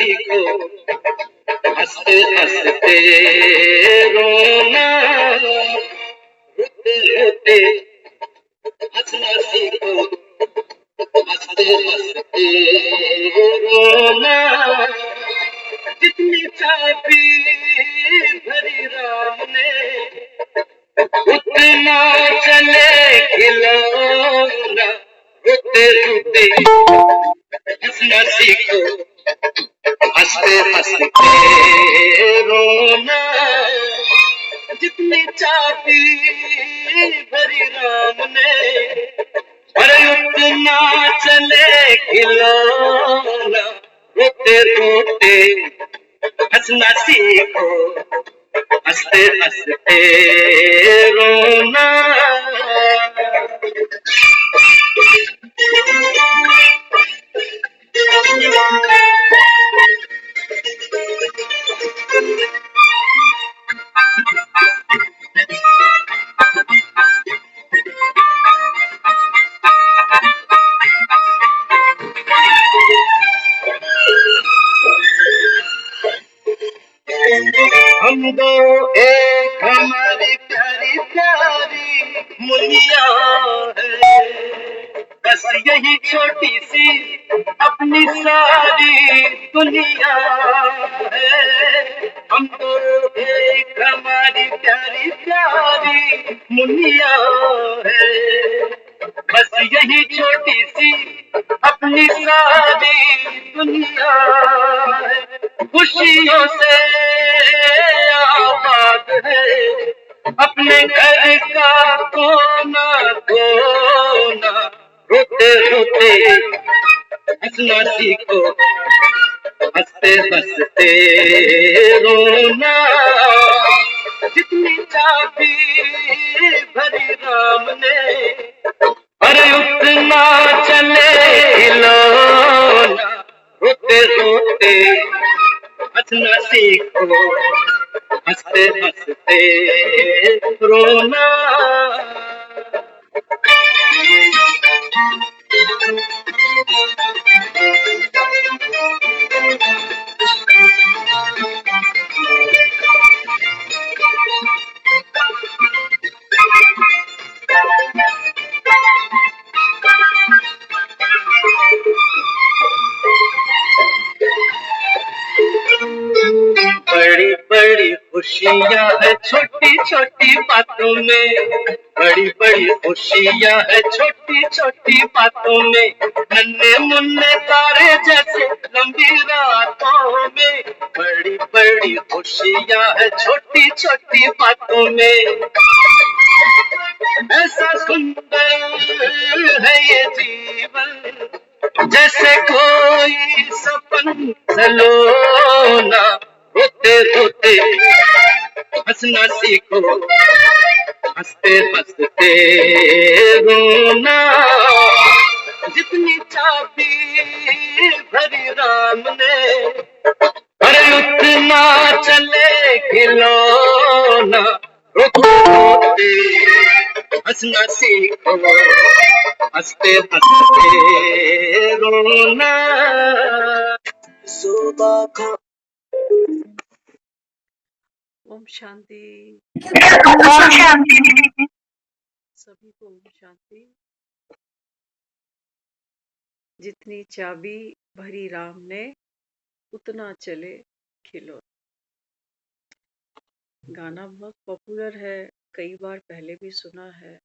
सीखो, हंसते हंसते रोना, रोते रोते हंसना सीखो, हंसते हंसते रोना। जितनी चाबी भरी राम ने, उतना चले खिलौना। रोते रोते हंसना सीखो, हंसते हंसते रोना। जितनी चाबी भरी राम ने, अरे उतना चले खिलौना। रोते रोते हंसना सीखो, हंसते हंसते रोना। हम दो एक हमारी प्यारी प्यारी मुनिया है, बस यही छोटी सी अपनी सारी दुनिया है। हम दो एक हमारी प्यारी प्यारी मुनिया है, बस यही छोटी सी अपनी सारी दुनिया है। खुशियों से आबाद है अपने घर का कोना कोना। रोते रोते हंसना सीखो, हंसते हंसते रोना। जितनी चाबी भरी राम ने, अरे उतना चले खिलौना। रोते रोते हंसना सीखो, हंसते हंसते रोना। बड़ी बड़ी खुशियाँ है छोटी छोटी बातों में, बड़ी बड़ी खुशियाँ है छोटी छोटी बातों में। नन्हे मुन्ने तारे जैसे लंबी रातों में, बड़ी बड़ी खुशियाँ है छोटी छोटी बातों में। ऐसा सुंदर है ये जीवन, जैसे कोई सपन सलोना। रोते रोते हंसना सीखो, हंसते हंसते रोना। जितनी चाबी भरी राम ने, अरे उतना चले खिलौना। रोते रोते हंसना सीखो, हंसते हंसते रोना। सुबह का ओम शांति। सभी को ओम शांति। जितनी चाबी भरी राम ने, उतना चले खिलौना। गाना बहुत पॉपुलर है, कई बार पहले भी सुना है।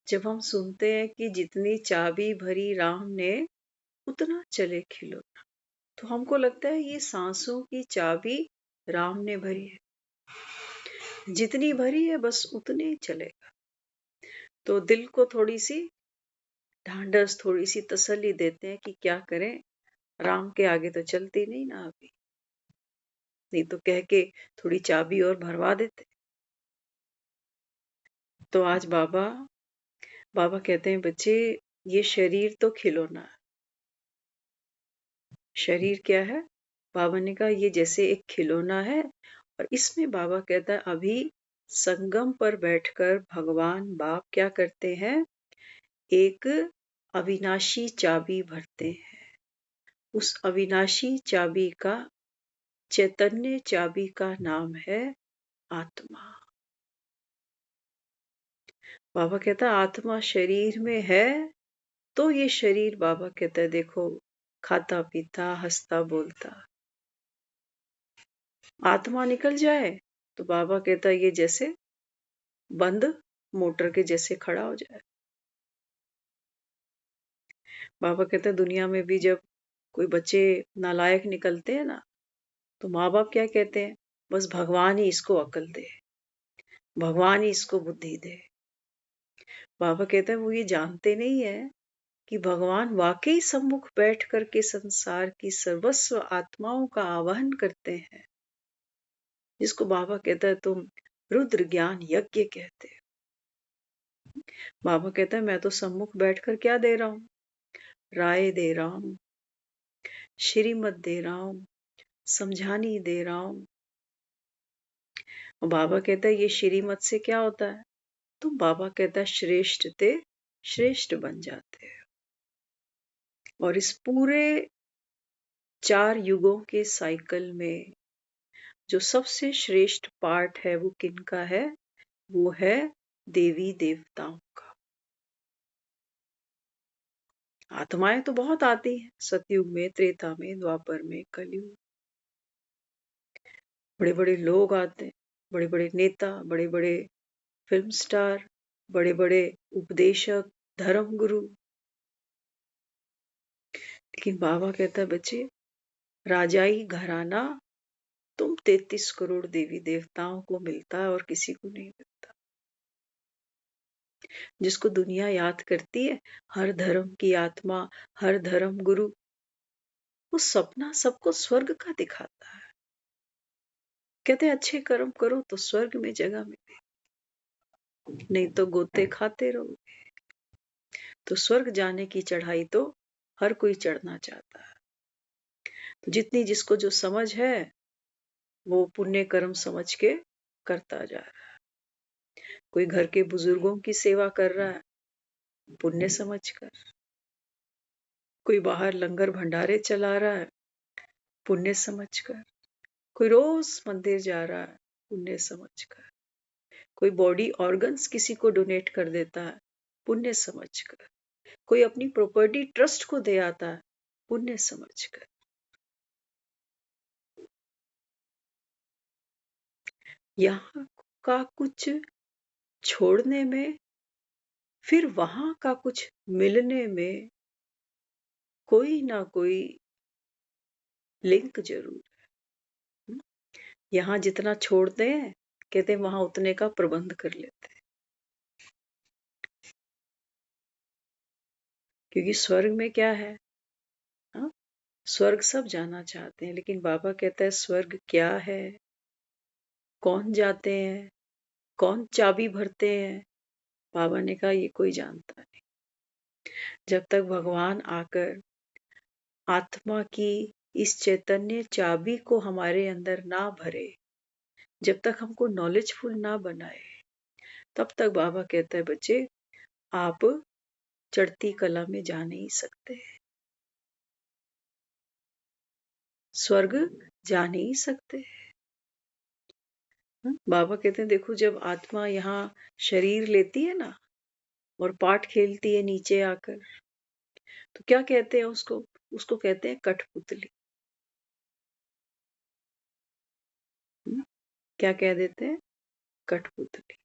जब हम सुनते हैं कि जितनी चाबी भरी राम ने, उतना चले खिलौना, तो हमको लगता है ये सांसों की चाबी राम ने भरी है, जितनी भरी है बस उतने ही चलेगा। तो दिल को थोड़ी सी ढांढस, थोड़ी सी तसल्ली देते हैं कि क्या करें, राम के आगे तो चलती नहीं ना अभी, नहीं तो कह के थोड़ी चाबी और भरवा देते। तो आज बाबा कहते हैं, बच्चे ये शरीर तो खिलौना है। शरीर क्या है? बाबा ने कहा ये जैसे एक खिलौना है, और इसमें बाबा कहता है अभी संगम पर बैठकर भगवान बाप क्या करते हैं, एक अविनाशी चाबी भरते हैं। उस अविनाशी चाबी का, चैतन्य चाबी का नाम है आत्मा। बाबा कहता है आत्मा शरीर में है, तो ये शरीर बाबा कहता है देखो खाता पीता हंसता बोलता। आत्मा निकल जाए तो बाबा कहता है ये जैसे बंद मोटर के जैसे खड़ा हो जाए। बाबा कहते हैं दुनिया में भी जब कोई बच्चे नालायक निकलते हैं ना, तो माँ बाप क्या कहते हैं, बस भगवान ही इसको अकल दे, भगवान ही इसको बुद्धि दे। बाबा कहते हैं वो ये जानते नहीं है कि भगवान वाकई सम्मुख बैठ करके संसार की सर्वस्व आत्माओं का आवाहन करते हैं, जिसको बाबा कहता है तुम रुद्र ज्ञान यज्ञ कहते हो। बाबा कहता है मैं तो सम्मुख बैठकर क्या दे रहा हूँ, राय दे रहा हूँ, श्रीमत दे रहा हूँ, समझानी दे रहा हूँ। और बाबा कहता है ये श्रीमत से क्या होता है, तो बाबा कहता है श्रेष्ठ ते श्रेष्ठ बन जाते हैं। और इस पूरे 4 युगों के साइकिल में जो सबसे श्रेष्ठ पार्ट है वो किनका है, वो है देवी देवताओं का। आत्माएं तो बहुत आती हैं सतयुग में, त्रेता में, द्वापर में, कलयुग। बड़े बड़े लोग आते हैं, बड़े बड़े नेता, बड़े बड़े फिल्म स्टार, बड़े बड़े उपदेशक, धर्म गुरु। लेकिन बाबा कहता है बच्चे राजाई घराना तुम 33 करोड़ देवी देवताओं को मिलता है और किसी को नहीं मिलता। जिसको दुनिया याद करती है, हर धर्म की आत्मा, हर धर्म गुरु, वो सपना सबको स्वर्ग का दिखाता है। कहते हैं अच्छे कर्म करो तो स्वर्ग में जगह मिले, नहीं तो गोते खाते रहोगे। तो स्वर्ग जाने की चढ़ाई तो हर कोई चढ़ना चाहता है। तो जितनी जिसको जो समझ है वो पुण्य कर्म समझ के करता जा रहा है। कोई घर के बुजुर्गों की सेवा कर रहा है पुण्य समझ कर, कोई बाहर लंगर भंडारे चला रहा है पुण्य समझ कर, कोई रोज मंदिर जा रहा है पुण्य समझ कर, कोई बॉडी ऑर्गन्स किसी को डोनेट कर देता है पुण्य समझ कर, कोई अपनी प्रॉपर्टी ट्रस्ट को दे आता है पुण्य समझ कर। यहाँ का कुछ छोड़ने में, फिर वहां का कुछ मिलने में कोई ना कोई लिंक जरूर है। यहाँ जितना छोड़ते हैं कहते हैं वहां उतने का प्रबंध कर लेते हैं, क्योंकि स्वर्ग में क्या है, हा? स्वर्ग सब जाना चाहते हैं, लेकिन बाबा कहता है स्वर्ग क्या है, कौन जाते हैं, कौन चाबी भरते हैं। बाबा ने कहा ये कोई जानता नहीं। जब तक भगवान आकर आत्मा की इस चैतन्य चाबी को हमारे अंदर ना भरे, जब तक हमको नॉलेजफुल ना बनाए, तब तक बाबा कहता है बच्चे आप चढ़ती कला में जा नहीं सकते, स्वर्ग जा नहीं सकते। बाबा कहते हैं देखो जब आत्मा यहाँ शरीर लेती है ना और पाठ खेलती है नीचे आकर, तो क्या कहते हैं उसको, उसको कहते हैं कठपुतली। क्या कह देते हैं, कठपुतली।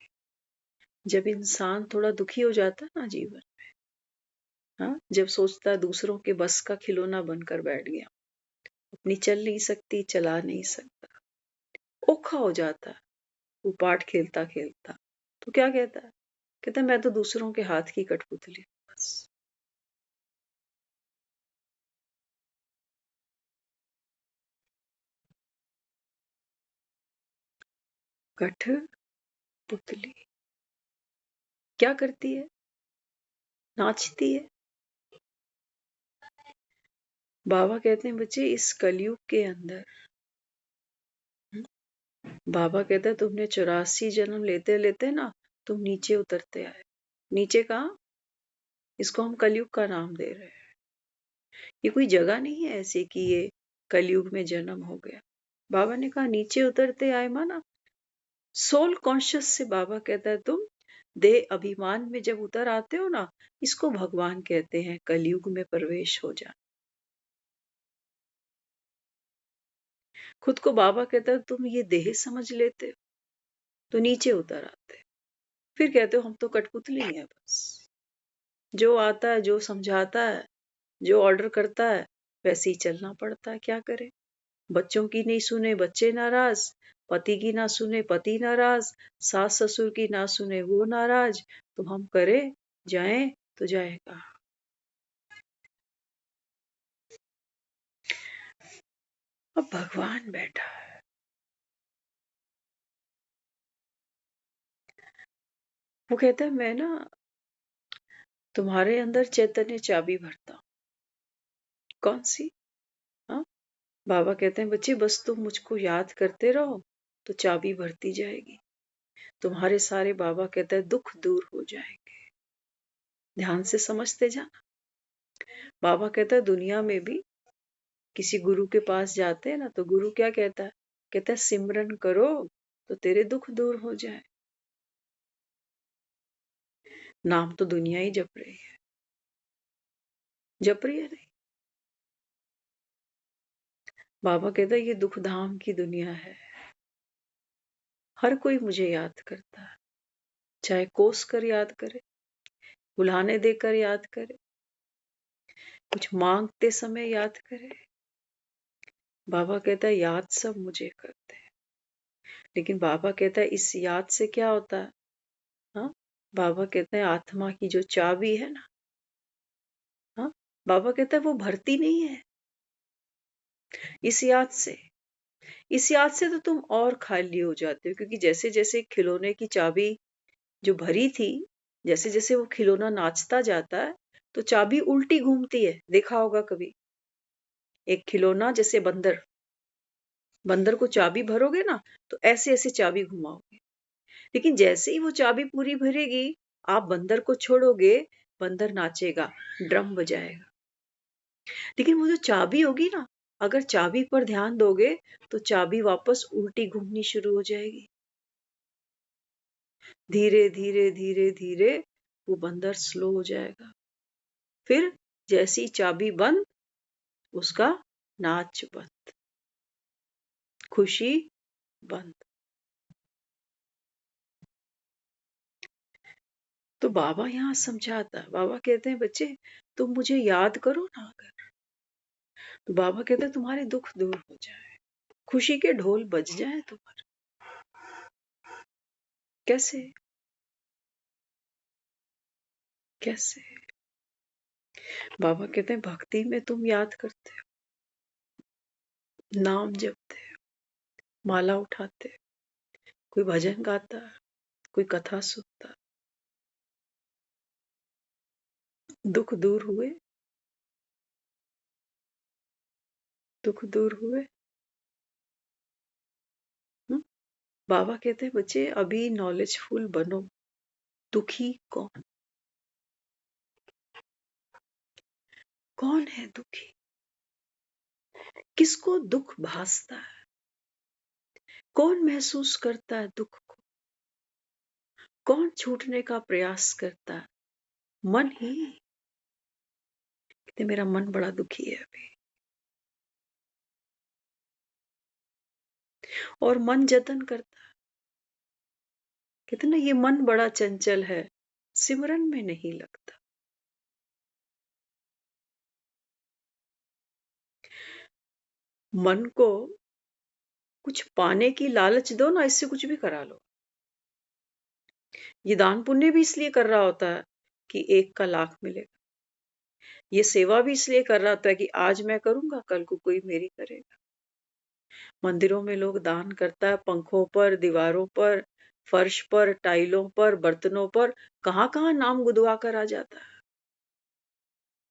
जब इंसान थोड़ा दुखी हो जाता है ना जीवन, हाँ, जब सोचता है दूसरों के बस का खिलौना बनकर बैठ गया, अपनी चल नहीं सकती, चला नहीं सकता, ओखा हो जाता है वो पाठ खेलता खेलता, तो क्या कहता है, कहता है मैं तो दूसरों के हाथ की कठपुतली हूं बस। कठपुतली क्या करती है, नाचती है। बाबा कहते हैं बच्चे इस कलयुग के अंदर, बाबा कहता है तुमने 84 जन्म लेते लेते ना तुम नीचे उतरते आए। नीचे कहाँ, इसको हम कलयुग का नाम दे रहे हैं। ये कोई जगह नहीं है ऐसे कि ये कलयुग में जन्म हो गया। बाबा ने कहा नीचे उतरते आए माना, सोल कॉन्शियस से बाबा कहता है तुम देह अभिमान में जब उतर आते हो ना, इसको भगवान कहते हैं कलयुग में प्रवेश हो जाना। खुद को बाबा कहता है तुम ये देह समझ लेते हो, तो नीचे उतर आते हो। फिर कहते हो हम तो कठपुतली हैं बस, जो आता है जो समझाता है जो ऑर्डर करता है वैसे ही चलना पड़ता है, क्या करें। बच्चों की नहीं सुने बच्चे नाराज, पति की ना सुने पति नाराज, सास ससुर की ना सुने वो नाराज, तो हम करें जाएं तो जाएगा। अब भगवान बैठा है, वो कहता है मैं ना तुम्हारे अंदर चैतन्य चाबी भरता हूं। कौन सी? हाँ, बाबा कहते हैं बच्चे बस तुम मुझको याद करते रहो तो चाबी भरती जाएगी, तुम्हारे सारे बाबा कहते हैं दुख दूर हो जाएंगे। ध्यान से समझते जाना। बाबा कहता है दुनिया में भी किसी गुरु के पास जाते हैं ना, तो गुरु क्या कहता है? कहता है सिमरन करो तो तेरे दुख दूर हो जाए। नाम तो दुनिया ही जप रही है, जप रही है नहीं। बाबा कहता है ये दुख धाम की दुनिया है, हर कोई मुझे याद करता है, चाहे कोस कर याद करे, बुलाने देकर याद करे, कुछ मांगते समय याद करे। बाबा कहता है याद सब मुझे करते हैं, लेकिन बाबा कहता है इस याद से क्या होता है? हाँ, बाबा कहते हैं आत्मा की जो चाबी है ना, हाँ, बाबा कहता है वो भरती नहीं है इस याद से। इस याद से तो तुम और खाली हो जाते हो, क्योंकि जैसे जैसे खिलौने की चाबी जो भरी थी, जैसे जैसे वो खिलौना नाचता जाता है तो चाबी उल्टी घूमती है। देखा होगा कभी एक खिलौना, जैसे बंदर, बंदर को चाबी भरोगे ना तो ऐसे ऐसे चाबी घुमाओगे, लेकिन जैसे ही वो चाबी पूरी भरेगी आप बंदर को छोड़ोगे, बंदर नाचेगा, ड्रम बजाएगा। लेकिन वो जो चाबी होगी ना, अगर चाबी पर ध्यान दोगे तो चाबी वापस उल्टी घूमनी शुरू हो जाएगी। धीरे धीरे धीरे धीरे वो बंदर स्लो हो जाएगा। फिर जैसी चाबी बंद, उसका नाच बंद, खुशी बंद। तो बाबा यहाँ समझाता है, बाबा कहते हैं बच्चे तुम मुझे याद करो ना अगर, तो बाबा कहते हैं तुम्हारे दुख दूर हो जाए, खुशी के ढोल बज जाए तुम्हारे। कैसे? कैसे? बाबा कहते हैं भक्ति में तुम याद करते हो, नाम जपते हो, माला उठाते हो, कोई भजन गाता है, कोई कथा सुनता है, दुख दूर हुए, दुख दूर हुए। हुँ? बाबा कहते हैं बच्चे अभी नॉलेजफुल बनो। दुखी कौन? कौन है दुखी? किसको दुख भासता है? कौन महसूस करता है दुख को? कौन छूटने का प्रयास करता है? मन ही। कहते मेरा मन बड़ा दुखी है अभी, और मन जतन करता है। कहते ना ये मन बड़ा चंचल है, सिमरन में नहीं लगता। मन को कुछ पाने की लालच दो ना, इससे कुछ भी करा लो। ये दान पुण्य भी इसलिए कर रहा होता है कि 1 का लाख मिलेगा। ये सेवा भी इसलिए कर रहा होता है कि आज मैं करूंगा कल को कोई मेरी करेगा। मंदिरों में लोग दान करता है, पंखों पर, दीवारों पर, फर्श पर, टाइलों पर, बर्तनों पर, कहां कहां नाम गुदवा कर आ जाता है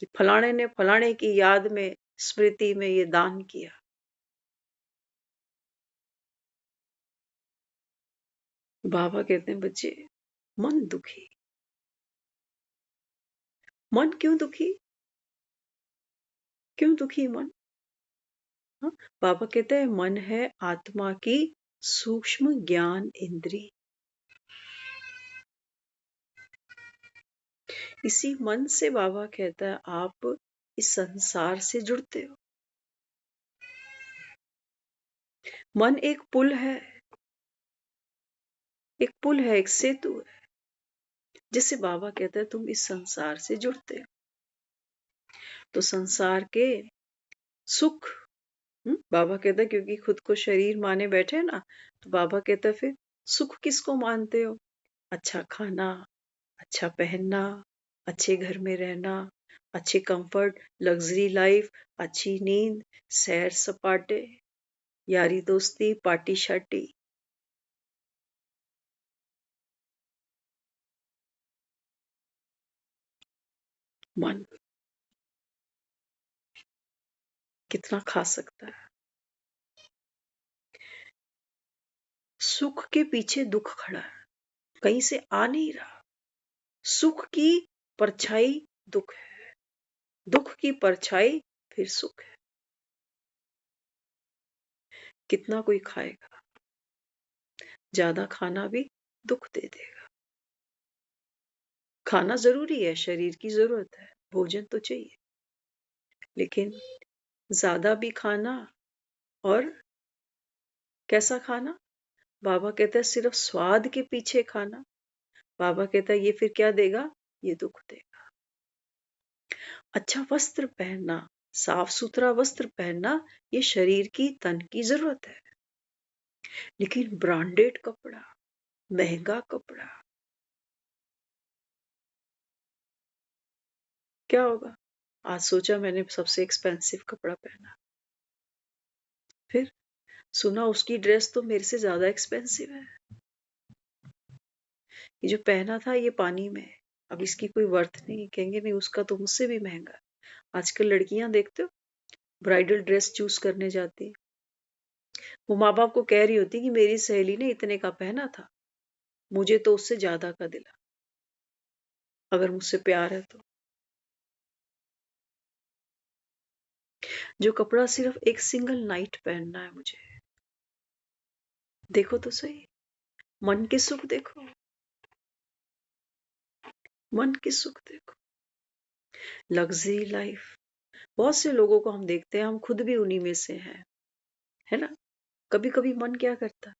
कि फलाने ने फलाने की याद में, स्मृति में ये दान किया। बाबा कहते हैं बच्चे मन दुखी। मन क्यों दुखी? क्यों दुखी मन? हाँ? बाबा कहते हैं मन है आत्मा की सूक्ष्म ज्ञान इंद्री। इसी मन से बाबा कहता है आप इस संसार से जुड़ते हो। मन एक पुल है, एक सेतु है, जिससे बाबा कहता है तुम इस संसार से जुड़ते हो। तो संसार के सुख, बाबा कहता है क्योंकि खुद को शरीर माने बैठे हैं ना, तो बाबा कहता है फिर सुख किसको मानते हो? अच्छा खाना, अच्छा पहनना, अच्छे घर में रहना, अच्छे कंफर्ट, लग्जरी लाइफ, अच्छी नींद, सैर सपाटे, यारी दोस्ती, पार्टी शार्टी। मन कितना खा सकता है? सुख के पीछे दुख खड़ा है, कहीं से आ नहीं रहा। सुख की परछाई दुख है, दुख की परछाई फिर सुख है। कितना कोई खाएगा? ज्यादा खाना भी दुख दे देगा। खाना जरूरी है, शरीर की जरूरत है, भोजन तो चाहिए, लेकिन ज्यादा भी खाना और कैसा खाना? बाबा कहता है सिर्फ स्वाद के पीछे खाना, बाबा कहता है ये फिर क्या देगा? ये दुख देगा। अच्छा वस्त्र पहनना, साफ सुथरा वस्त्र पहनना, ये शरीर की तन की जरूरत है, लेकिन ब्रांडेड कपड़ा, महंगा कपड़ा, क्या होगा? आज सोचा मैंने सबसे एक्सपेंसिव कपड़ा पहना, फिर सुना उसकी ड्रेस तो मेरे से ज्यादा एक्सपेंसिव है। ये जो पहना था ये पानी में है, अब इसकी कोई वर्थ नहीं, कहेंगे नहीं उसका तो मुझसे भी महंगा है। आजकल लड़कियां देखते हो ब्राइडल ड्रेस चूज करने जाती है, वो माँ बाप को कह रही होती कि मेरी सहेली ने इतने का पहना था, मुझे तो उससे ज्यादा का दिला, अगर मुझसे प्यार है तो। जो कपड़ा सिर्फ एक सिंगल नाइट पहनना है मुझे, देखो तो सही, मन के सुख देखो, मन के सुख देखो। लग्जरी लाइफ, बहुत से लोगों को हम देखते हैं, हम खुद भी उन्हीं में से हैं, है ना? कभी कभी मन क्या करता है,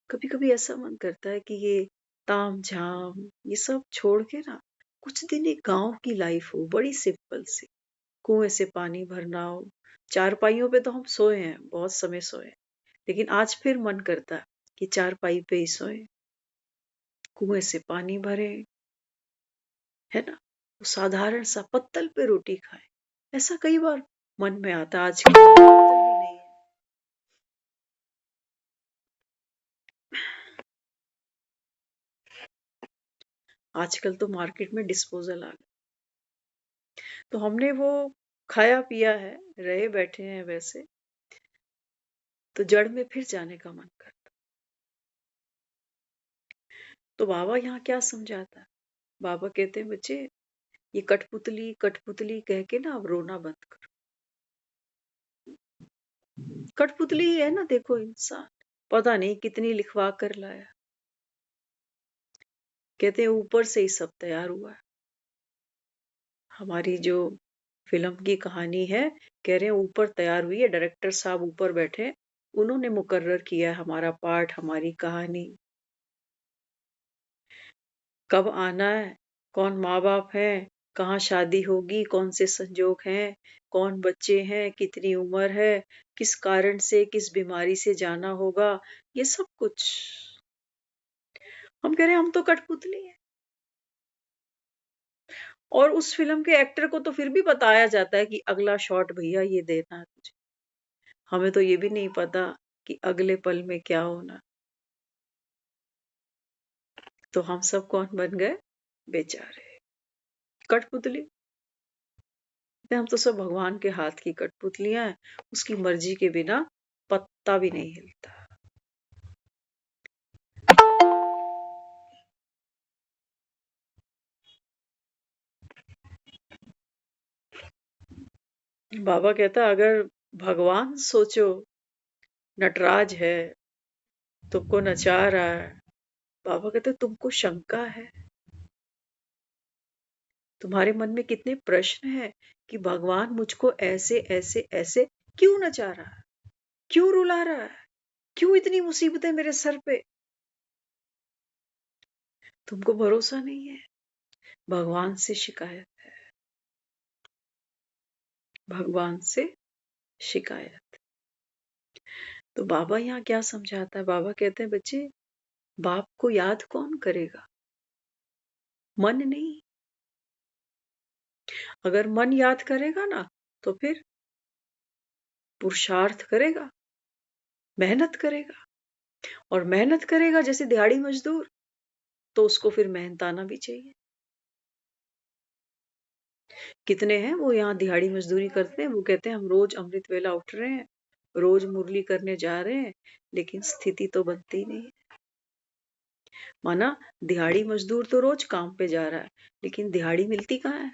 कभी कभी ऐसा मन करता है कि ये ताम झाम ये सब छोड़ के ना कुछ दिन एक गांव की लाइफ हो, बड़ी सिंपल सी, कुएं से पानी भरना हो। चारपाइयों पे तो हम सोए हैं, बहुत समय सोए हैं, लेकिन आज फिर मन करता है कि चारपाई पे ही सोए, कुएं से पानी भरे, है ना? वो साधारण सा पत्तल पे रोटी खाए, ऐसा कई बार मन में आता। आज के पत्तल भी नहीं है। आजकल तो मार्केट में डिस्पोजल आ गए, तो हमने वो खाया पिया है, रहे बैठे हैं वैसे, तो जड़ में फिर जाने का मन करता। तो बाबा यहाँ क्या समझाता है? बाबा कहते हैं बच्चे ये कठपुतली कठपुतली कह के ना अब रोना बंद करो। कठपुतली ही है ना, देखो इंसान पता नहीं कितनी लिखवा कर लाया, कहते हैं ऊपर से ही सब तैयार हुआ है। हमारी जो फिल्म की कहानी है, कह रहे हैं ऊपर तैयार हुई है, डायरेक्टर साहब ऊपर बैठे, उन्होंने मुकर्रर किया है हमारा पार्ट, हमारी कहानी, कब आना है, कौन माँ बाप है, कहाँ शादी होगी, कौन से संजोग हैं, कौन बच्चे हैं, कितनी उम्र है, किस कारण से किस बीमारी से जाना होगा, ये सब कुछ। हम कह रहे हैं हम तो कठपुतली हैं, और उस फिल्म के एक्टर को तो फिर भी बताया जाता है कि अगला शॉट भैया ये देना है तुझे। हमें तो ये भी नहीं पता कि अगले पल में क्या होना। तो हम सब कौन बन गए? बेचारे कठपुतली। हम तो सब भगवान के हाथ की कठपुतलियां हैं, उसकी मर्जी के बिना पत्ता भी नहीं हिलता। बाबा कहता अगर भगवान सोचो नटराज है, तुमको नचा रहा है, बाबा कहते तुमको शंका है, तुम्हारे मन में कितने प्रश्न हैं कि भगवान मुझको ऐसे ऐसे ऐसे क्यों नचा रहा है, क्यों रुला रहा है, क्यों इतनी मुसीबतें मेरे सर पे। तुमको भरोसा नहीं है, भगवान से शिकायत है, भगवान से शिकायत। तो बाबा यहाँ क्या समझाता है, बाबा कहते हैं बच्चे बाप को याद कौन करेगा, मन नहीं। अगर मन याद करेगा ना तो फिर पुरुषार्थ करेगा, मेहनत करेगा, और मेहनत करेगा जैसे दिहाड़ी मजदूर, तो उसको फिर मेहनताना भी चाहिए। कितने हैं वो यहाँ दिहाड़ी मजदूरी करते हैं, वो कहते हैं हम रोज अमृत वेला उठ रहे हैं, रोज मुरली करने जा रहे हैं, लेकिन स्थिति तो बनती नहीं है। माना दिहाड़ी मजदूर तो रोज काम पे जा रहा है, लेकिन दिहाड़ी मिलती कहाँ है।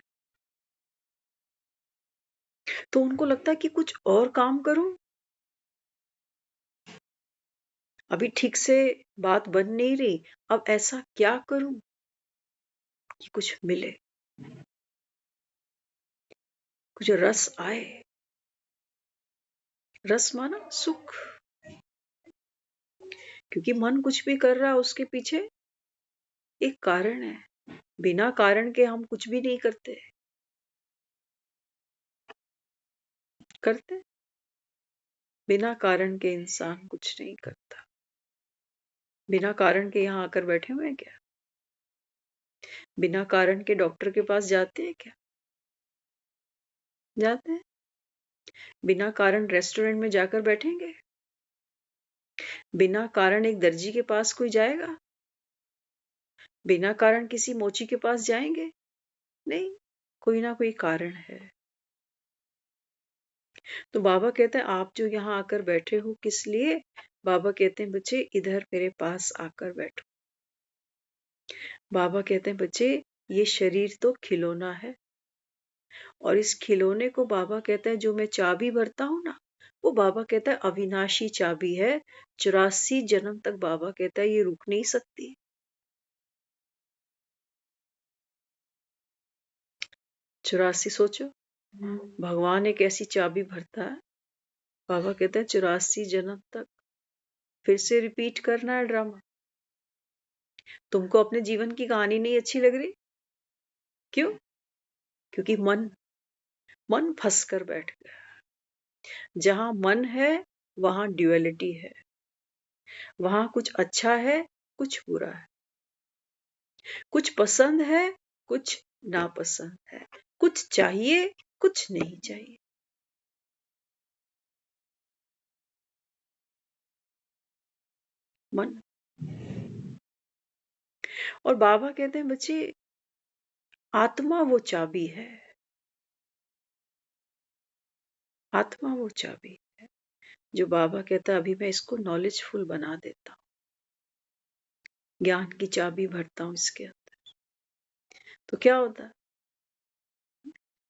तो उनको लगता है कि कुछ और काम करूं, अभी ठीक से बात बन नहीं रही, अब ऐसा क्या करूं कि कुछ मिले, कुछ रस आए। रस माना सुख, क्योंकि मन कुछ भी कर रहा है उसके पीछे एक कारण है, बिना कारण के हम कुछ भी नहीं करते। करते बिना कारण के इंसान कुछ नहीं करता। बिना कारण के यहाँ आकर बैठे हुए हैं क्या, बिना कारण के डॉक्टर के पास जाते हैं क्या, जाते हैं। बिना कारण रेस्टोरेंट में जाकर बैठेंगे, बिना कारण एक दर्जी के पास कोई जाएगा, बिना कारण किसी मोची के पास जाएंगे नहीं, कोई ना कोई कारण है। तो बाबा कहते हैं आप जो यहाँ आकर बैठे हो किस लिए, बाबा कहते हैं बच्चे इधर मेरे पास आकर बैठो। बाबा कहते हैं बच्चे ये शरीर तो खिलौना है, और इस खिलौने को बाबा कहता है जो मैं चाबी भरता हूं ना, वो बाबा कहता है अविनाशी चाबी है, 84 जन्म तक बाबा कहता है ये रुक नहीं सकती। 84, सोचो भगवान एक ऐसी चाबी भरता है, बाबा कहता है 84 जन्म तक फिर से रिपीट करना है ड्रामा। तुमको अपने जीवन की कहानी नहीं अच्छी लग रही, क्यों? क्योंकि मन मन फंस कर बैठ गया। जहां मन है वहां ड्युअलिटी है, वहां कुछ अच्छा है कुछ बुरा है, कुछ पसंद है कुछ नापसंद है, कुछ चाहिए कुछ नहीं चाहिए। मन। और बाबा कहते हैं बच्चे आत्मा वो चाबी है, आत्मा वो चाबी है जो बाबा कहता है अभी मैं इसको नॉलेजफुल बना देता हूँ, ज्ञान की चाबी भरता हूँ इसके अंदर। तो क्या होता है,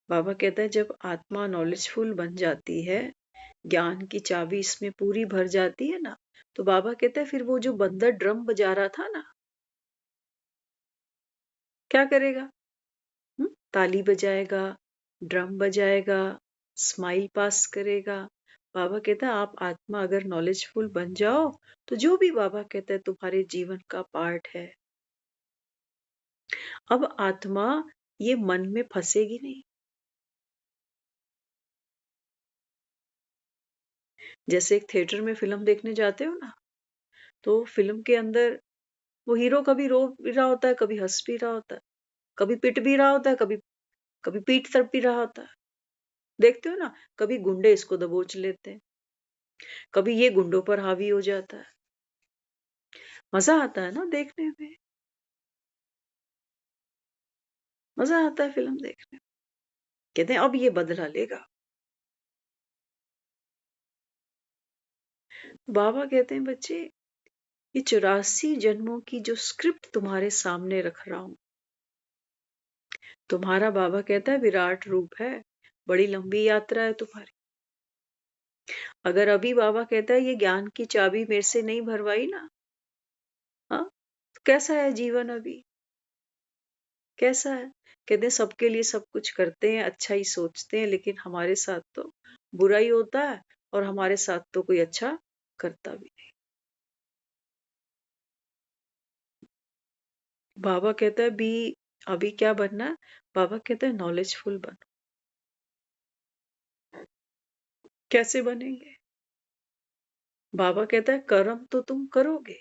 बाबा कहता है जब आत्मा नॉलेजफुल बन जाती है, ज्ञान की चाबी इसमें पूरी भर जाती है ना, तो बाबा कहता है फिर वो जो बंदर ड्रम बजा रहा था ना, क्या करेगा? ताली बजाएगा, ड्रम बजाएगा, स्माइल पास करेगा। बाबा कहता है आप आत्मा अगर नॉलेजफुल बन जाओ, तो जो भी बाबा कहता है तुम्हारे जीवन का पार्ट है, अब आत्मा ये मन में फंसेगी नहीं। जैसे एक थिएटर में फिल्म देखने जाते हो ना, तो फिल्म के अंदर वो हीरो कभी रो भी रहा होता है, कभी हंस भी रहा होता है, कभी पिट भी रहा होता है, कभी कभी पीठ तड़प भी रहा होता है। देखते हो ना, कभी गुंडे इसको दबोच लेते हैं, कभी ये गुंडों पर हावी हो जाता है। मजा आता है ना देखने में, मजा आता है फिल्म देखने में। कहते हैं अब ये बदला लेगा। बाबा कहते हैं बच्चे ये 84 जन्मों की जो स्क्रिप्ट तुम्हारे सामने रख रहा हूं, तुम्हारा बाबा कहता है विराट रूप है, बड़ी लंबी यात्रा है तुम्हारी। अगर अभी बाबा कहता है ये ज्ञान की चाबी मेरे से नहीं भरवाई ना, हाँ, तो कैसा है जीवन अभी, कैसा है? कहते हैं सबके लिए सब कुछ करते हैं, अच्छा ही सोचते हैं, लेकिन हमारे साथ तो बुरा ही होता है और हमारे साथ तो कोई अच्छा करता भी नहीं। बाबा कहता है भी अभी क्या बनना है? बाबा कहता है नॉलेजफुल बनो। कैसे बनेंगे? बाबा कहता है कर्म तो तुम करोगे,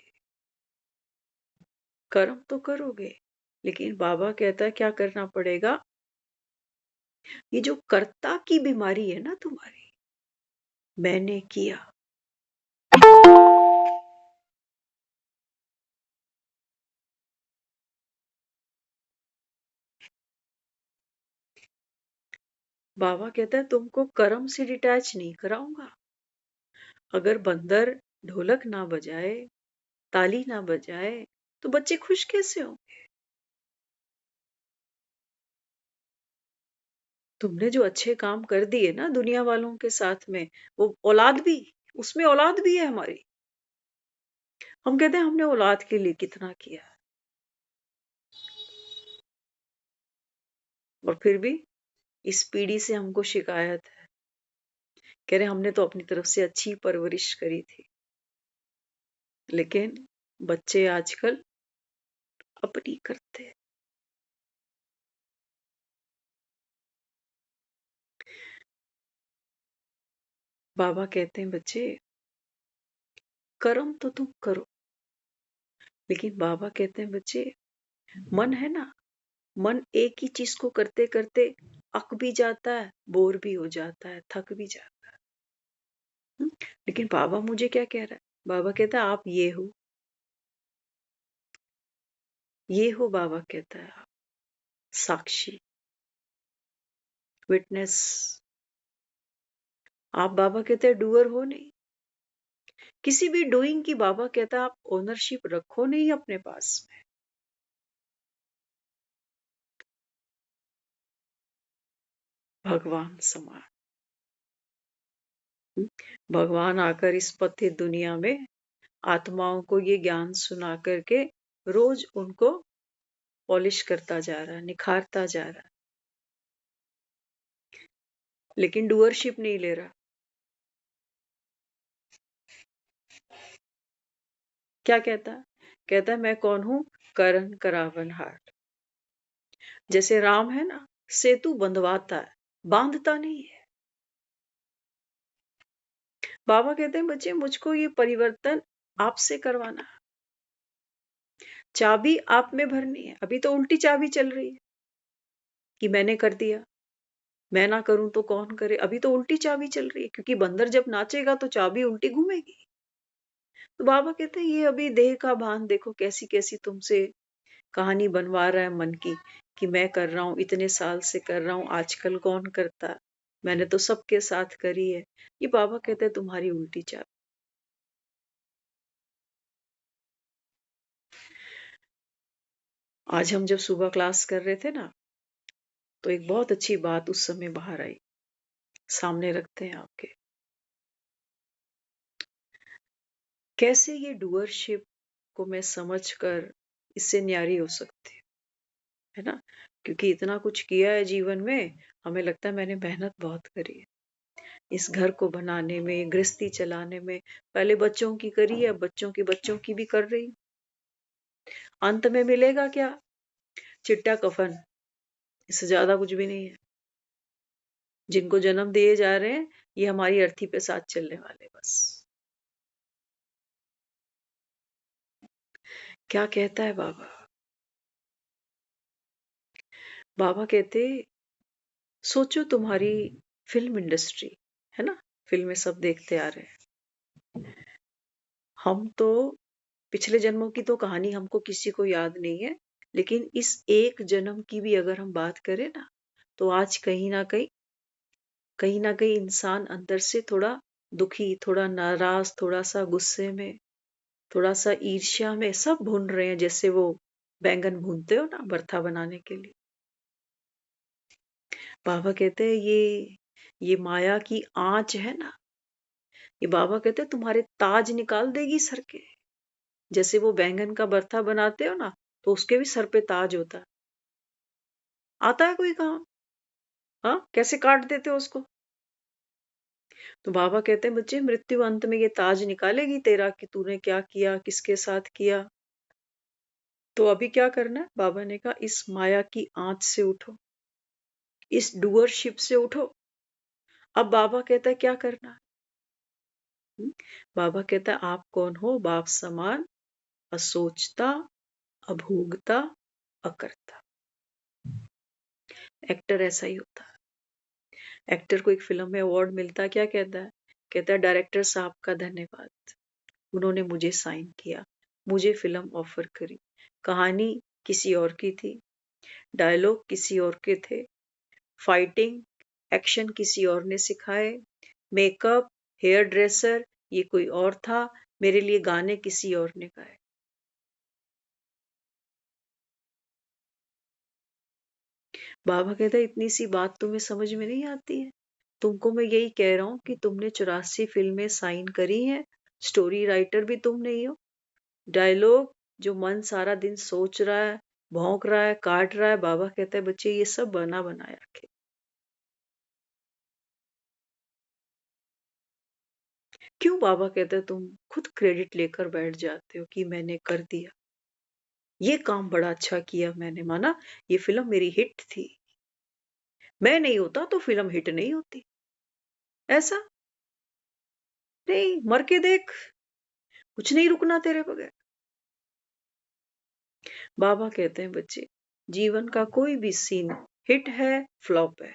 कर्म तो करोगे, लेकिन बाबा कहता है क्या करना पड़ेगा? ये जो कर्ता की बीमारी है ना तुम्हारी, मैंने किया, बाबा कहता है तुमको कर्म से डिटैच नहीं कराऊंगा। अगर बंदर ढोलक ना बजाए, ताली ना बजाए, तो बच्चे खुश कैसे होंगे? तुमने जो अच्छे काम कर दिए ना दुनिया वालों के साथ में, वो औलाद भी, उसमें औलाद भी है हमारी। हम कहते हैं हमने औलाद के लिए कितना किया, और फिर भी इस पीढ़ी से हमको शिकायत है। कह रहे हमने तो अपनी तरफ से अच्छी परवरिश करी थी, लेकिन बच्चे आजकल अपनी करते हैं। बाबा कहते हैं बच्चे कर्म तो तुम करो, लेकिन बाबा कहते हैं बच्चे मन है ना, मन एक ही चीज को करते करते अक भी जाता है, बोर भी हो जाता है, थक भी जाता है। लेकिन बाबा मुझे क्या कह रहा है? बाबा कहता है आप ये हो बाबा कहता है, आप साक्षी, विटनेस। आप बाबा कहते हैं डूअर हो नहीं। किसी भी डूइंग की बाबा कहता है आप ओनरशिप रखो नहीं अपने पास में। भगवान समान, भगवान आकर इस पतित दुनिया में आत्माओं को ये ज्ञान सुना करके रोज उनको पॉलिश करता जा रहा है, निखारता जा रहा है, लेकिन डूअरशिप नहीं ले रहा। क्या कहता है? कहता है मैं कौन हूं? करण करावन हार। जैसे राम है ना, सेतु बंधवाता है, बांधता नहीं है। बाबा कहते हैं बच्चे मुझको ये परिवर्तन आपसे करवाना है, चाबी आप में भरनी है। अभी तो उल्टी चाबी चल रही है कि मैंने कर दिया, मैं ना करूं तो कौन करे। अभी तो उल्टी चाबी चल रही है, क्योंकि बंदर जब नाचेगा तो चाबी उल्टी घूमेगी। तो बाबा कहते हैं ये अभी देह का भान देखो कैसी कैसी तुमसे कहानी बनवा रहा है मन की, कि मैं कर रहा हूं, इतने साल से कर रहा हूं, आजकल कौन करता, मैंने तो सबके साथ करी है। ये बाबा कहते हैं तुम्हारी उल्टी चाबी। आज हम जब सुबह क्लास कर रहे थे ना, तो एक बहुत अच्छी बात उस समय बाहर आई, सामने रखते हैं आपके। कैसे ये डूअरशिप को मैं समझकर इससे न्यारी हो सकती है ना, क्योंकि इतना कुछ किया है जीवन में, हमें लगता है मैंने मेहनत बहुत करी है इस घर को बनाने में, गृहस्थी चलाने में। पहले बच्चों की करी है, बच्चों की बच्चों की भी कर रही हूं। अंत में मिलेगा क्या? चिट्टा कफन, इससे ज्यादा कुछ भी नहीं है। जिनको जन्म दिए जा रहे हैं ये हमारी अर्थी पे साथ चलने वाले बस। क्या कहता है बाबा? बाबा कहते सोचो तुम्हारी फिल्म इंडस्ट्री है ना, फिल्में सब देखते आ रहे हैं। हम तो पिछले जन्मों की तो कहानी हमको किसी को याद नहीं है, लेकिन इस एक जन्म की भी अगर हम बात करें ना, तो आज कहीं ना कहीं इंसान अंदर से थोड़ा दुखी, थोड़ा नाराज, थोड़ा सा गुस्से में, थोड़ा सा ईर्ष्या में, सब भून रहे हैं, जैसे वो बैंगन भूनते हो ना भरता बनाने के लिए। बाबा कहते हैं ये माया की आंच है ना, ये बाबा कहते हैं तुम्हारे ताज निकाल देगी सर के। जैसे वो बैंगन का भरता बनाते हो ना, तो उसके भी सर पे ताज होता है। आता है कोई काम? हाँ, कैसे काट देते हो उसको? तो बाबा कहते हैं बच्चे, मृत्यु अंत में ये ताज निकालेगी तेरा कि तूने क्या किया, किसके साथ किया। तो अभी क्या करना है? बाबा ने कहा इस माया की आंच से उठो, इस डूअरशिप से उठो। अब बाबा कहता है क्या करना है? बाबा कहता है आप कौन हो? बाप समान, असोचता, अभोगता, अकर्ता। एक्टर ऐसा ही होता है। एक्टर को एक फिल्म में अवार्ड मिलता है, क्या कहता है? कहता है डायरेक्टर साहब का धन्यवाद, उन्होंने मुझे साइन किया, मुझे फिल्म ऑफर करी। कहानी किसी और की थी, डायलॉग किसी और के थे, फाइटिंग एक्शन किसी और ने सिखाए, मेकअप हेयर ड्रेसर ये कोई और था, मेरे लिए गाने किसी और ने गाए। बाबा कहता है इतनी सी बात तुम्हें समझ में नहीं आती है? तुमको मैं यही कह रहा हूं कि तुमने 84 फिल्में साइन करी हैं, स्टोरी राइटर भी तुम नहीं हो। डायलॉग जो मन सारा दिन सोच रहा है, भौंक रहा है, काट रहा है, बाबा कहता है बच्चे ये सब बना बनाया रखे। क्यों बाबा कहता है तुम खुद क्रेडिट लेकर बैठ जाते हो कि मैंने कर दिया, ये काम बड़ा अच्छा किया मैंने, माना ये फिल्म मेरी हिट थी, मैं नहीं होता तो फिल्म हिट नहीं होती। ऐसा नहीं, मर के देख, कुछ नहीं रुकना तेरे बगैर। बाबा कहते हैं बच्चे, जीवन का कोई भी सीन हिट है, फ्लॉप है।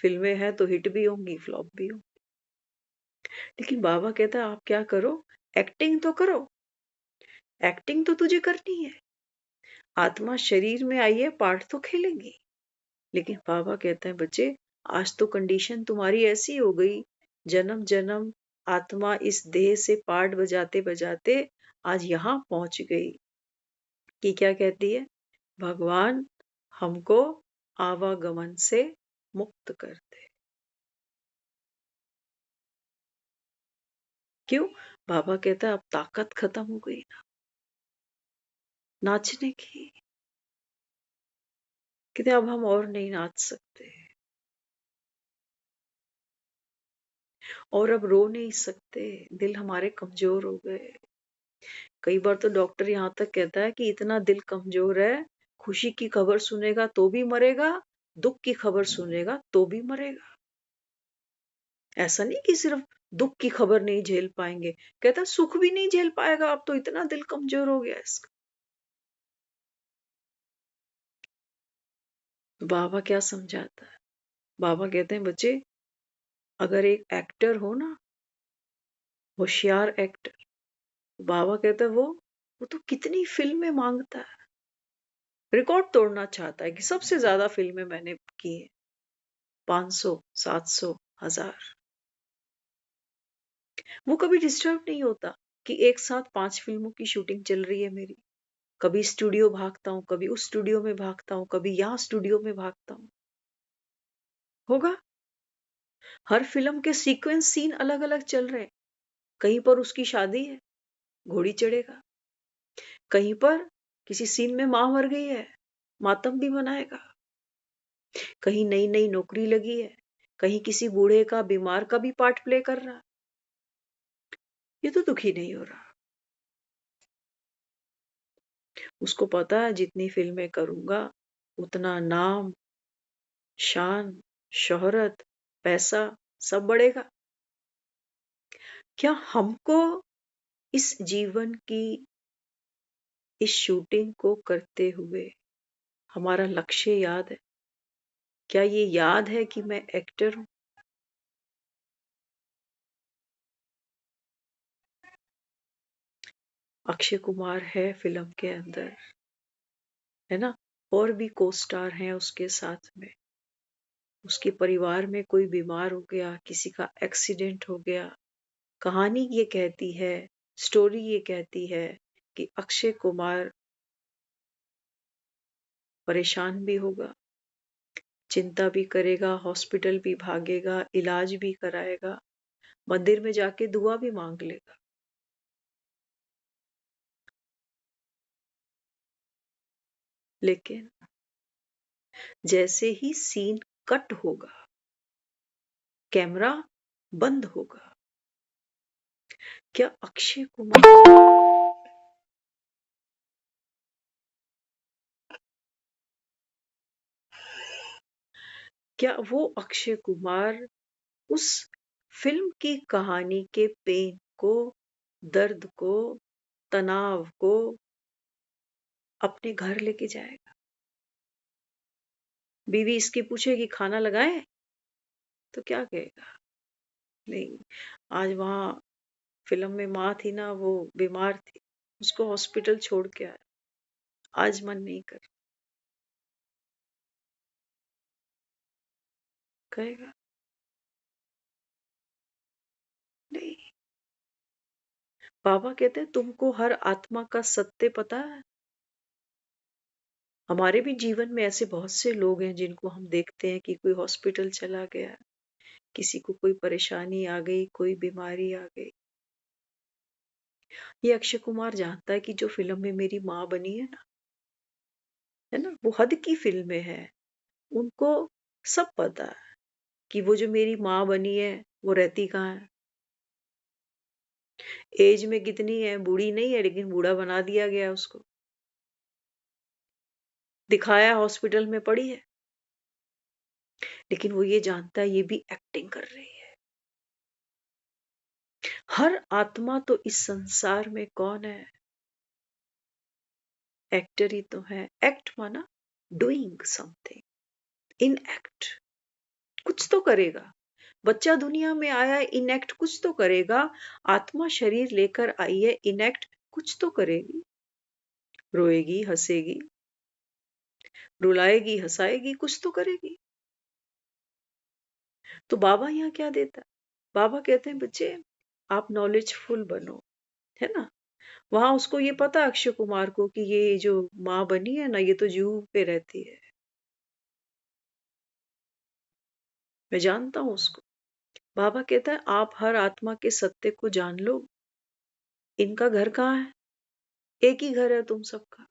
फिल्में हैं तो हिट भी होंगी, फ्लॉप भी होंगी। लेकिन बाबा कहता है आप क्या करो, एक्टिंग तो करो, एक्टिंग तो तुझे करनी है। आत्मा शरीर में आई है, पार्ट तो खेलेंगी। लेकिन बाबा कहते हैं बच्चे, आज तो कंडीशन तुम्हारी ऐसी हो गई, जन्म जन्म आत्मा इस देह से पार्ट बजाते बजाते आज यहां पहुंच गई कि क्या कहती है, भगवान हमको आवागमन से मुक्त कर दे। क्यों? बाबा कहता है अब ताकत खत्म हो गई ना नाचने की, कहते अब हम और नहीं नाच सकते, और अब रो नहीं सकते, दिल हमारे कमजोर हो गए। कई बार तो डॉक्टर यहाँ तक कहता है कि इतना दिल कमजोर है, खुशी की खबर सुनेगा तो भी मरेगा, दुख की खबर सुनेगा तो भी मरेगा। ऐसा नहीं कि सिर्फ दुख की खबर नहीं झेल पाएंगे, कहता सुख भी नहीं झेल पाएगा, अब तो इतना दिल कमजोर हो गया इसका। तो बाबा क्या समझाता है? बाबा कहते हैं बच्चे, अगर एक एक्टर हो ना, होशियार एक्टर, बाबा कहता है वो तो कितनी फिल्में मांगता है, रिकॉर्ड तोड़ना चाहता है कि सबसे ज्यादा फिल्में मैंने की है, 500 700 1000। वो कभी डिस्टर्ब नहीं होता कि एक साथ 5 फिल्मों की शूटिंग चल रही है मेरी, कभी स्टूडियो भागता हूँ, कभी उस स्टूडियो में भागता हूँ, कभी यहाँ स्टूडियो में भागता हूँ। होगा, हर फिल्म के सीक्वेंस सीन अलग अलग चल रहे हैं। कहीं पर उसकी शादी है, घोड़ी चढ़ेगा, कहीं पर किसी सीन में मां मर गई है, मातम भी मनाएगा, कहीं नई नई नौकरी लगी है, कहीं किसी बूढ़े का बीमार का भी पार्ट प्ले कर रहा। ये तो दुखी नहीं हो रहा, उसको पता है जितनी फिल्में करूंगा उतना नाम, शान, शोहरत, पैसा सब बढ़ेगा। क्या हमको इस जीवन की, इस शूटिंग को करते हुए हमारा लक्ष्य याद है? क्या ये याद है कि मैं एक्टर हूं? अक्षय कुमार है फिल्म के अंदर, है ना, और भी को स्टार हैं उसके साथ में। उसके परिवार में कोई बीमार हो गया, किसी का एक्सीडेंट हो गया, कहानी ये कहती है, स्टोरी ये कहती है कि अक्षय कुमार परेशान भी होगा, चिंता भी करेगा, हॉस्पिटल भी भागेगा, इलाज भी कराएगा, मंदिर में जाके दुआ भी मांग लेगा। लेकिन जैसे ही सीन कट होगा, कैमरा बंद होगा, क्या अक्षय कुमार क्या वो अक्षय कुमार उस फिल्म की कहानी के पेन को, दर्द को, तनाव को अपने घर लेके जाएगा? बीवी इसकी पूछेगी खाना लगाए, तो क्या कहेगा? नहीं, आज वहां फिल्म में माँ थी ना, वो बीमार थी, उसको हॉस्पिटल छोड़ के आया, आज मन नहीं कर, कहेगा? नहीं। बाबा कहते हैं तुमको हर आत्मा का सत्य पता है? हमारे भी जीवन में ऐसे बहुत से लोग हैं जिनको हम देखते हैं कि कोई हॉस्पिटल चला गया, किसी को कोई परेशानी आ गई, कोई बीमारी आ गई। ये अक्षय कुमार जानता है कि जो फिल्म में मेरी माँ बनी है ना, वो हद की फिल्में हैं। उनको सब पता है कि वो जो मेरी माँ बनी है, वो रहती कहाँ है, एज में कितनी है, बूढ़ी नहीं है, लेकिन बूढ़ा बना दिया गया उसको, दिखाया हॉस्पिटल में पड़ी है। लेकिन वो ये जानता है ये भी एक्टिंग कर रही है। हर आत्मा तो इस संसार में कौन है? एक्टर ही तो है। एक्ट माना डूइंग समथिंग, इन एक्ट, कुछ तो करेगा। बच्चा दुनिया में आया है, इनएक्ट कुछ तो करेगा। आत्मा शरीर लेकर आई है, इनएक्ट कुछ तो करेगी। रोएगी, हंसेगी, रुलाएगी, हंसाएगी, कुछ तो करेगी। तो बाबा यहाँ क्या देता है? बाबा कहते हैं बच्चे आप नॉलेजफुल बनो, है ना। वहां उसको ये पता अक्षय कुमार को कि ये जो माँ बनी है ना, ये तो जूहू पे रहती है, मैं जानता हूं उसको। बाबा कहता है आप हर आत्मा के सत्य को जान लो। इनका घर कहाँ है? एक ही घर है तुम सबका।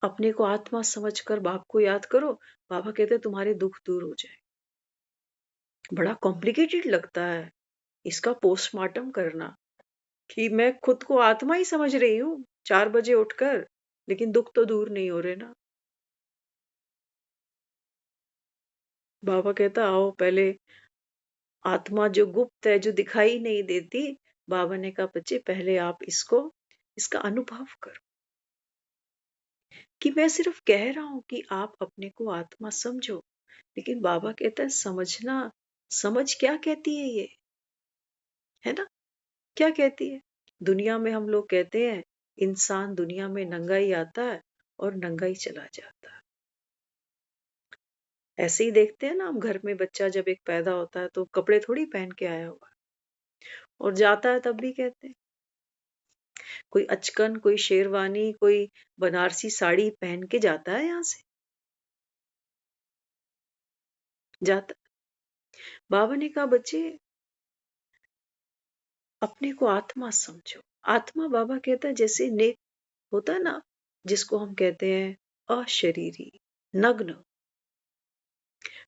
अपने को आत्मा समझकर बाप को याद करो। बाबा कहते हैं तुम्हारे दुख दूर हो जाए। बड़ा कॉम्प्लिकेटेड लगता है इसका पोस्टमार्टम करना, कि मैं खुद को आत्मा ही समझ रही हूँ 4 बजे उठकर, लेकिन दुख तो दूर नहीं हो रहे ना। बाबा कहता आओ पहले, आत्मा जो गुप्त है, जो दिखाई नहीं देती, बाबा ने कहा बच्चे पहले आप इसका अनुभव करो। कि मैं सिर्फ कह रहा हूं कि आप अपने को आत्मा समझो, लेकिन बाबा कहता है समझना, समझ क्या कहती है ये, है ना, क्या कहती है? दुनिया में हम लोग कहते हैं इंसान दुनिया में नंगा ही आता है और नंगा ही चला जाता है। ऐसे ही देखते हैं ना हम, घर में बच्चा जब एक पैदा होता है तो कपड़े थोड़ी पहन के आया हुआ है, और जाता है तब भी कहते हैं। कोई अचकन, कोई शेरवानी, कोई बनारसी साड़ी पहन के जाता है यहाँ से, जाता। बाबा ने कहा बच्चे अपने को आत्मा समझो। आत्मा बाबा कहता है जैसे नेक होता है ना, जिसको हम कहते हैं अशरीरी, नग्न।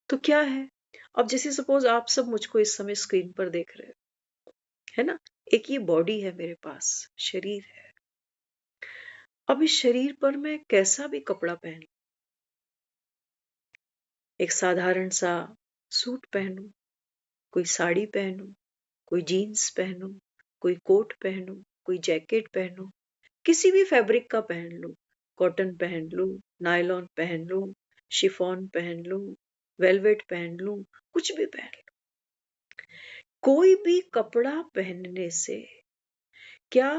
तो क्या है, अब जैसे सपोज आप सब मुझको इस समय स्क्रीन पर देख रहे हो, है ना। एक ये बॉडी है मेरे पास, शरीर है। अब इस शरीर पर मैं कैसा भी कपड़ा पहन, एक साधारण सा सूट पहनूं, कोई साड़ी पहनूं, कोई जीन्स पहनूं, कोई कोट पहनूं, कोई जैकेट पहनूं, किसी भी फैब्रिक का पहन लूं, कॉटन पहन लूं, नायलॉन पहन लूं, शिफॉन पहन लूं, वेलवेट पहन लूं, कुछ भी पहन लूं, कोई भी कपड़ा पहनने से क्या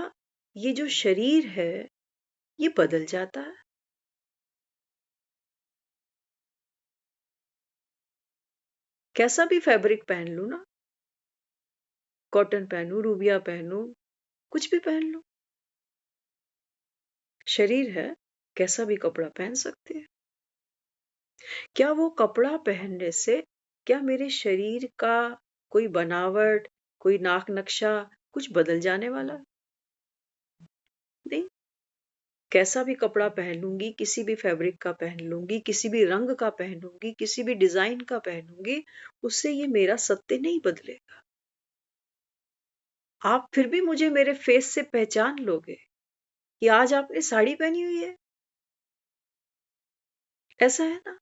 ये जो शरीर है ये बदल जाता है? कैसा भी फैब्रिक पहन लूं ना, कॉटन पहनूं, रूबिया पहनूं, कुछ भी पहन लूं, शरीर है, कैसा भी कपड़ा पहन सकते हैं। क्या वो कपड़ा पहनने से क्या मेरे शरीर का कोई बनावट, कोई नाक नक्शा कुछ बदल जाने वाला है? नहीं। कैसा भी कपड़ा पहन लूंगी, किसी भी फैब्रिक का पहन लूंगी, किसी भी रंग का पहन लूंगी, किसी भी डिजाइन का पहनूंगी, उससे ये मेरा सत्य नहीं बदलेगा। आप फिर भी मुझे मेरे फेस से पहचान लोगे कि आज आपने साड़ी पहनी हुई है। ऐसा है ना?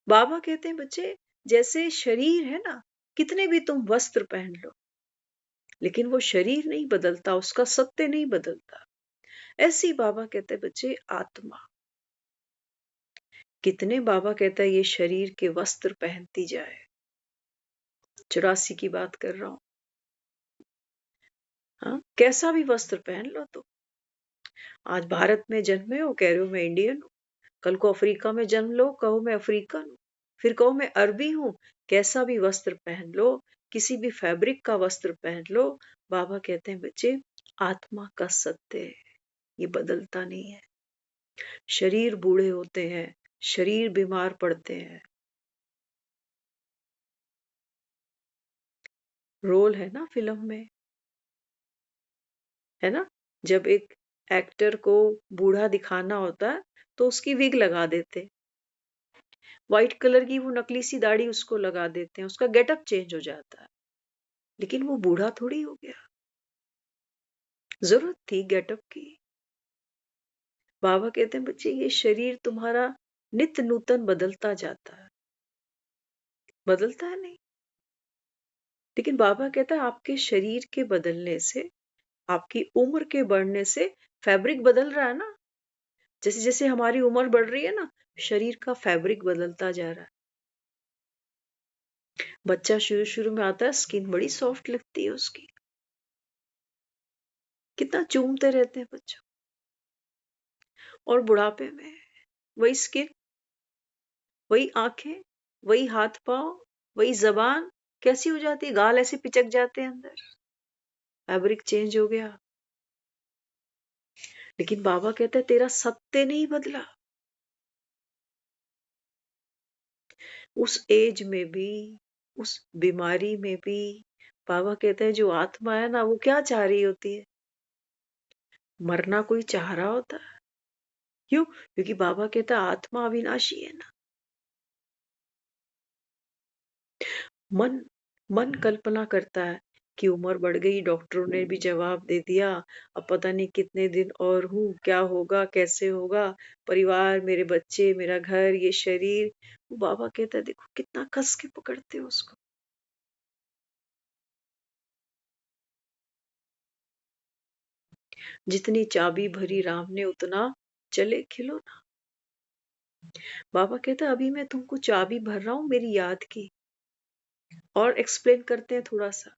बाबा कहते हैं बच्चे, जैसे शरीर है ना, कितने भी तुम वस्त्र पहन लो, लेकिन वो शरीर नहीं बदलता, उसका सत्य नहीं बदलता। ऐसी बाबा कहते हैं बच्चे, आत्मा कितने बाबा कहता है ये शरीर के वस्त्र पहनती जाए। 84 की बात कर रहा हूं। हाँ, कैसा भी वस्त्र पहन लो तो। आज भारत में जन्मे हो, कह रहे हो मैं इंडियन हूँ। कल को अफ्रीका में जन्म लो, कहो मैं अफ्रीकन हूँ। फिर कहो मैं अरबी हूँ। कैसा भी वस्त्र पहन लो, किसी भी फैब्रिक का वस्त्र पहन लो, बाबा कहते हैं बच्चे, आत्मा का सत्य है, ये बदलता नहीं है। शरीर बूढ़े होते हैं, शरीर बीमार पड़ते हैं। रोल है ना फिल्म में, है ना? जब एक एक्टर को बूढ़ा दिखाना होता है तो उसकी विग लगा देते, व्हाइट कलर की वो नकली सी दाढ़ी उसको लगा देते हैं, उसका गेटअप चेंज हो जाता है, लेकिन वो बूढ़ा थोड़ी हो गया। जरूरत थी गेटअप की। बाबा कहते हैं बच्चे, ये शरीर तुम्हारा नित्य नूतन बदलता जाता है, बदलता है नहीं। लेकिन बाबा कहता है आपके शरीर के बदलने से, आपकी उम्र के बढ़ने से फैब्रिक बदल रहा है ना। जैसे जैसे हमारी उम्र बढ़ रही है ना, शरीर का फैब्रिक बदलता जा रहा है। बच्चा शुरू शुरू में आता है, स्किन बड़ी सॉफ्ट लगती है उसकी, कितना चूमते रहते हैं बच्चों। और बुढ़ापे में वही स्किन, वही आंखें, वही हाथ पांव, वही जबान कैसी हो जाती है, गाल ऐसे पिचक जाते हैं अंदर, फैब्रिक चेंज हो गया। लेकिन बाबा कहते हैं तेरा सत्य नहीं बदला। उस एज में भी, उस बीमारी में भी, बाबा कहते हैं जो आत्मा है ना, वो क्या चाह रही होती है? मरना कोई चाह रहा होता है? क्यों? क्योंकि बाबा कहता है आत्मा अविनाशी है ना। मन मन कल्पना करता है कि उम्र बढ़ गई, डॉक्टरों ने भी जवाब दे दिया, अब पता नहीं कितने दिन और हूँ, क्या होगा, कैसे होगा, परिवार, मेरे बच्चे, मेरा घर, ये शरीर। वो बाबा कहता है देखो कितना कस के पकड़ते हो उसको। जितनी चाबी भरी राम ने उतना चले खिलौना। बाबा कहता है अभी मैं तुमको चाबी भर रहा हूं मेरी याद की। और एक्सप्लेन करते हैं थोड़ा सा,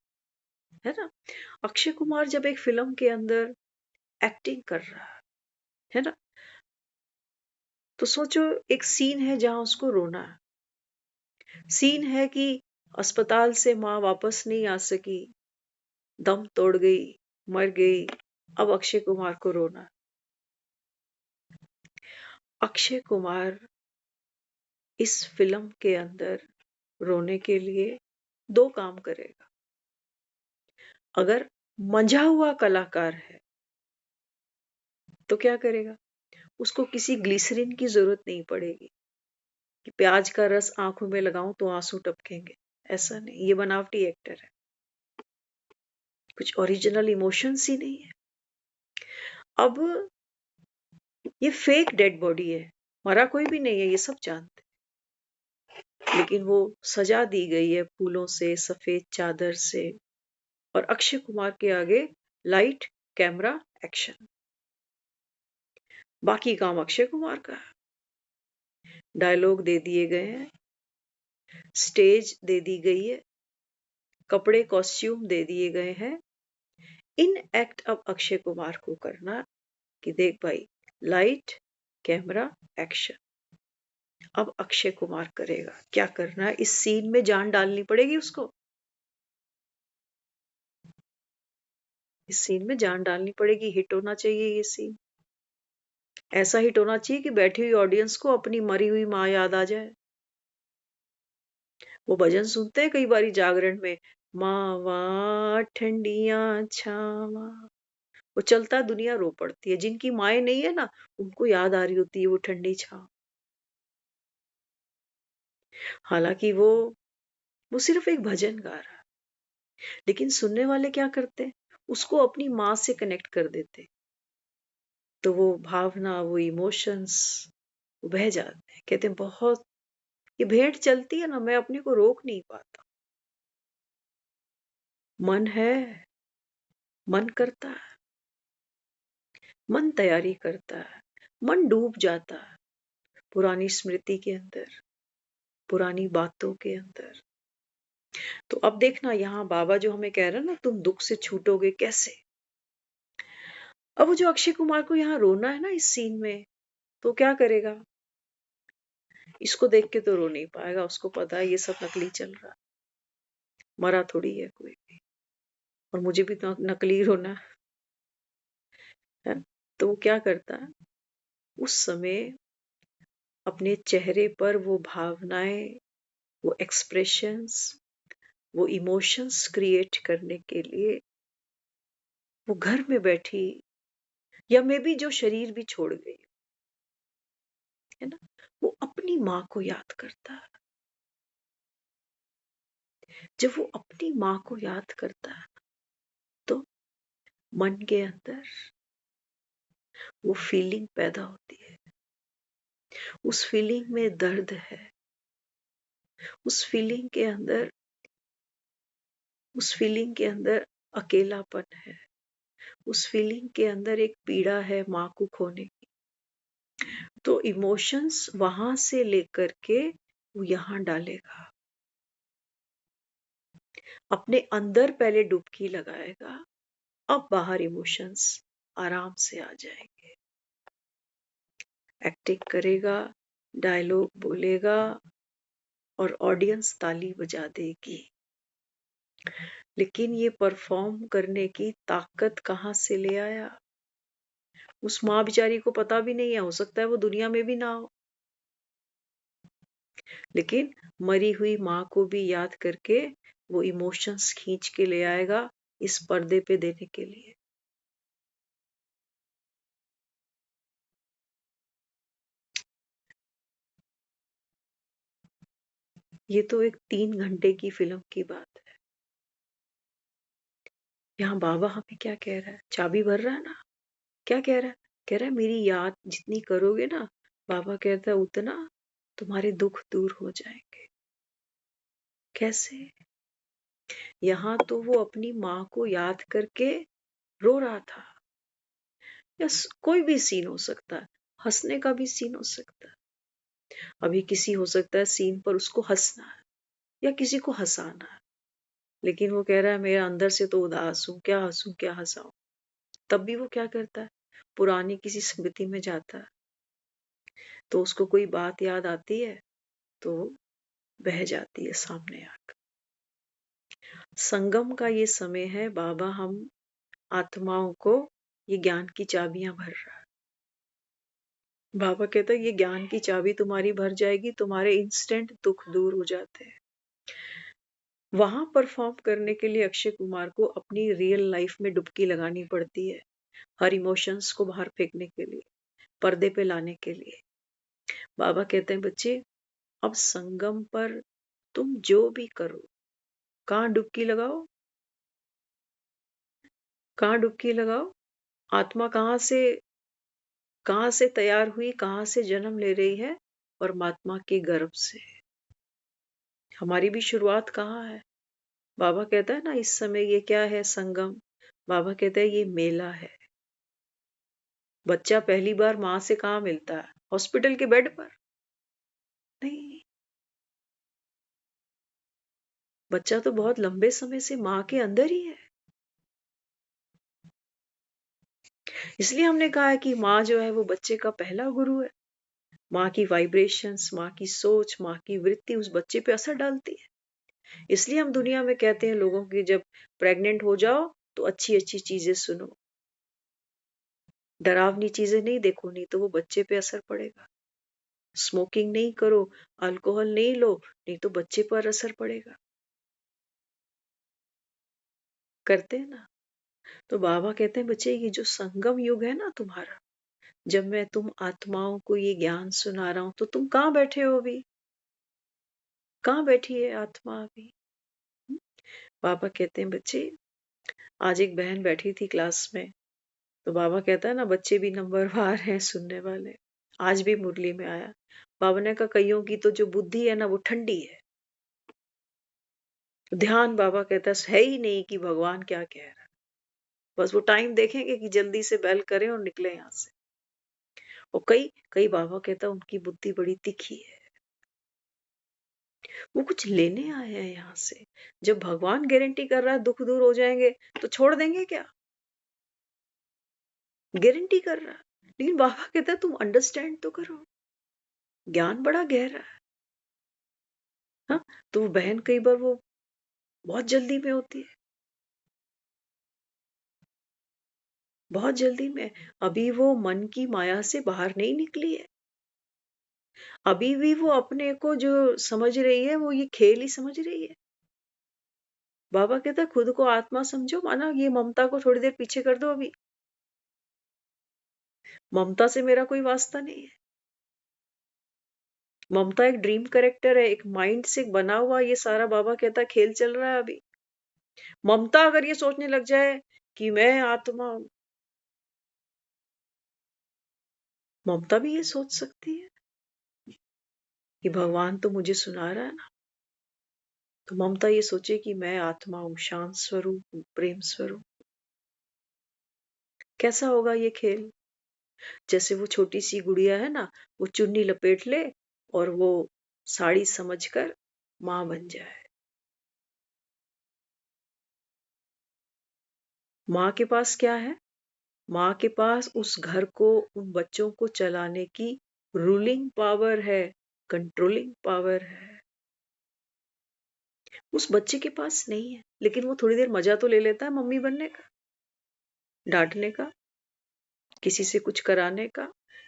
है ना? अक्षय कुमार जब एक फिल्म के अंदर एक्टिंग कर रहा है ना, तो सोचो एक सीन है जहां उसको रोना है। सीन है कि अस्पताल से माँ वापस नहीं आ सकी, दम तोड़ गई, मर गई, अब अक्षय कुमार को रोना है। अक्षय कुमार इस फिल्म के अंदर रोने के लिए दो काम करेगा। अगर मंझा हुआ कलाकार है तो क्या करेगा? उसको किसी ग्लिसरीन की जरूरत नहीं पड़ेगी कि प्याज का रस आंखों में लगाऊं तो आंसू टपकेंगे। ऐसा नहीं, ये बनावटी एक्टर है, कुछ ओरिजिनल इमोशंस ही नहीं है। अब ये फेक डेड बॉडी है, मरा कोई भी नहीं है, ये सब जानते हैं। लेकिन वो सजा दी गई है फूलों से, सफेद चादर से, और अक्षय कुमार के आगे लाइट, कैमरा, एक्शन, बाकी काम अक्षय कुमार का है। डायलॉग दे दिए गए हैं, स्टेज दे दी गई है, कपड़े कॉस्ट्यूम दे दिए गए हैं। इन एक्ट अब अक्षय कुमार को करना कि देख भाई, लाइट, कैमरा, एक्शन। अब अक्षय कुमार करेगा क्या करना है, इस सीन में जान डालनी पड़ेगी उसको। इस सीन में जान डालनी पड़ेगी, हिट होना चाहिए ये सीन। ऐसा हिट होना चाहिए कि बैठी हुई ऑडियंस को अपनी मरी हुई माँ याद आ जाए। वो भजन सुनते हैं कई बारी जागरण में, मावा ठंडिया छावा, वो चलता दुनिया रो पड़ती है। जिनकी माएँ नहीं है ना, उनको याद आ रही होती है वो ठंडी छाँव। हालाँकि वो सिर्फ एक भजन गा रहा है, लेकिन सुनने वाले क्या करते हैं? उसको अपनी माँ से कनेक्ट कर देते हैं। तो वो भावना, वो इमोशंस बह जाते हैं। कहते हैं बहुत ये भेंट चलती है ना, मैं अपने को रोक नहीं पाता। मन है, मन करता है, मन तैयारी करता है, मन डूब जाता है पुरानी स्मृति के अंदर, पुरानी बातों के अंदर। तो अब देखना यहाँ बाबा जो हमें कह रहे हैं ना, तुम दुख से छूटोगे कैसे? अब वो जो अक्षय कुमार को यहाँ रोना है ना इस सीन में, तो क्या करेगा? इसको देख के तो रो नहीं पाएगा, उसको पता है ये सब नकली चल रहा है, मरा थोड़ी है कोई भी, और मुझे भी तो नकली रोना है। तो वो क्या करता है? उस समय अपने चेहरे पर वो भावनाएं, वो एक्सप्रेशंस, वो इमोशंस क्रिएट करने के लिए वो घर में बैठी, या मे बी जो शरीर भी छोड़ गई है ना, वो अपनी माँ को याद करता है। जब वो अपनी माँ को याद करता है, तो मन के अंदर वो फीलिंग पैदा होती है। उस फीलिंग में दर्द है, उस फीलिंग के अंदर, उस फीलिंग के अंदर अकेलापन है, उस फीलिंग के अंदर एक पीड़ा है माँ को खोने की। तो इमोशंस वहां से लेकर के वो यहाँ डालेगा, अपने अंदर पहले डुबकी लगाएगा, अब बाहर इमोशंस आराम से आ जाएंगे। एक्टिंग करेगा, डायलॉग बोलेगा, और ऑडियंस ताली बजा देगी। लेकिन ये परफॉर्म करने की ताकत कहाँ से ले आया? उस माँ बेचारी को पता भी नहीं है, हो सकता है वो दुनिया में भी ना हो, लेकिन मरी हुई माँ को भी याद करके वो इमोशंस खींच के ले आएगा इस पर्दे पे देने के लिए। ये तो एक 3 घंटे की फिल्म की बात है। यहाँ बाबा हमें क्या कह रहा है? चाबी भर रहा है ना, क्या कह रहा है? कह रहा है मेरी याद जितनी करोगे ना, बाबा कहता है उतना तुम्हारे दुख दूर हो जाएंगे। कैसे? यहाँ तो वो अपनी माँ को याद करके रो रहा था, या कोई भी सीन हो सकता है, हंसने का भी सीन हो सकता है। अभी किसी हो सकता है सीन पर उसको हंसना है, या किसी को हंसाना है, लेकिन वो कह रहा है मेरा अंदर से तो उदास हूँ, क्या हंसूं क्या हंसाऊं। तब भी वो क्या करता है? पुरानी किसी स्मृति में जाता है, तो उसको कोई बात याद आती है, तो बह जाती है सामने आकर। संगम का ये समय है, बाबा हम आत्माओं को ये ज्ञान की चाबियां भर रहा है। बाबा कहता है ये ज्ञान की चाबी तुम्हारी भर जाएगी, तुम्हारे इंस्टेंट दुख दूर हो जाते हैं। वहां परफॉर्म करने के लिए अक्षय कुमार को अपनी रियल लाइफ में डुबकी लगानी पड़ती है, हर इमोशंस को बाहर फेंकने के लिए, पर्दे पे लाने के लिए। बाबा कहते हैं बच्चे, अब संगम पर तुम जो भी करो, कहाँ डुबकी लगाओ, कहाँ डुबकी लगाओ, आत्मा कहाँ से तैयार हुई, कहाँ से जन्म ले रही है? परमात्मा के गर्भ से। हमारी भी शुरुआत कहाँ है? बाबा कहता है ना इस समय ये क्या है? संगम। बाबा कहता है ये मेला है। बच्चा पहली बार माँ से कहाँ मिलता है? हॉस्पिटल के बेड पर नहीं, बच्चा तो बहुत लंबे समय से माँ के अंदर ही है। इसलिए हमने कहा है कि माँ जो है वो बच्चे का पहला गुरु है। माँ की वाइब्रेशंस, माँ की सोच, माँ की वृत्ति उस बच्चे पे असर डालती है। इसलिए हम दुनिया में कहते हैं लोगों की जब प्रेग्नेंट हो जाओ तो अच्छी अच्छी चीजें सुनो, डरावनी चीजें नहीं देखो, नहीं तो वो बच्चे पे असर पड़ेगा। स्मोकिंग नहीं करो, अल्कोहल नहीं लो, नहीं तो बच्चे पर असर पड़ेगा। करते हैं ना। तो बाबा कहते हैं बच्चे, ये जो संगम युग है ना तुम्हारा, जब मैं तुम आत्माओं को ये ज्ञान सुना रहा हूं, तो तुम कहाँ बैठे हो अभी? कहाँ बैठी है आत्मा अभी? हम्म? बाबा कहते हैं बच्चे, आज एक बहन बैठी थी क्लास में, तो बाबा कहता है ना, बच्चे भी नंबरवार हैं सुनने वाले। आज भी मुरली में आया, बाबा ने कहा कईयों की तो जो बुद्धि है ना वो ठंडी है। ध्यान, बाबा कहता है ही नहीं कि भगवान क्या कह रहा है। बस वो टाइम देखेंगे कि जल्दी से बेल करें और निकले यहाँ से। और कई कई बाबा कहता है उनकी बुद्धि बड़ी तीखी है, वो कुछ लेने आए हैं यहाँ से। जब भगवान गारंटी कर रहा है दुख दूर हो जाएंगे, तो छोड़ देंगे क्या? गारंटी कर रहा है। लेकिन बाबा कहता है तुम अंडरस्टैंड तो करो, ज्ञान बड़ा गहरा है। हाँ, तो वो बहन कई बार वो बहुत जल्दी में होती है, बहुत जल्दी में। अभी वो मन की माया से बाहर नहीं निकली है, अभी भी वो अपने को जो समझ रही है वो ये खेल ही समझ रही है। बाबा कहता है खुद को आत्मा समझो, माना ये ममता को थोड़ी देर पीछे कर दो। अभी ममता से मेरा कोई वास्ता नहीं है। ममता एक ड्रीम कैरेक्टर है, एक माइंड से बना हुआ ये सारा, बाबा कहता है खेल चल रहा है अभी। ममता अगर ये सोचने लग जाए कि मैं आत्मा हूं, ममता भी ये सोच सकती है कि भगवान तो मुझे सुना रहा है ना। तो ममता ये सोचे कि मैं आत्मा हूं, शांत स्वरूप हूं, प्रेम स्वरूप। कैसा होगा ये खेल? जैसे वो छोटी सी गुड़िया है ना, वो चुन्नी लपेट ले और वो साड़ी समझकर मां बन जाए। माँ के पास क्या है? माँ के पास उस घर को, उन बच्चों को चलाने की रूलिंग पावर है, कंट्रोलिंग पावर है। उस बच्चे के पास नहीं है, लेकिन वो थोड़ी देर मजा तो ले लेता है मम्मी बनने का, डांटने का, किसी से कुछ कराने का,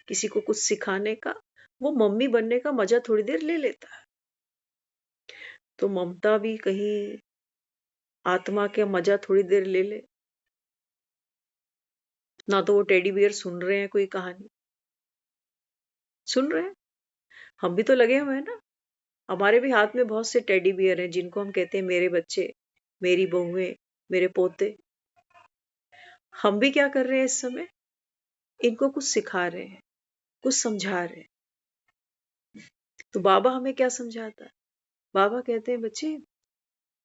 किसी को कुछ सिखाने का। वो मम्मी बनने का मजा थोड़ी देर ले लेता है। तो ममता भी कहीं आत्मा के मजा थोड़ी देर ले ले। ना तो वो टेडी बियर सुन रहे हैं कोई कहानी, सुन रहे हैं। हम भी तो लगे हुए हैं ना। हमारे भी हाथ में बहुत से टेडी बियर हैं जिनको हम कहते हैं मेरे बच्चे, मेरी बहुएं, मेरे पोते। हम भी क्या कर रहे हैं इस समय? इनको कुछ सिखा रहे हैं, कुछ समझा रहे हैं। तो बाबा हमें क्या समझाता है? बाबा कहते हैं बच्चे,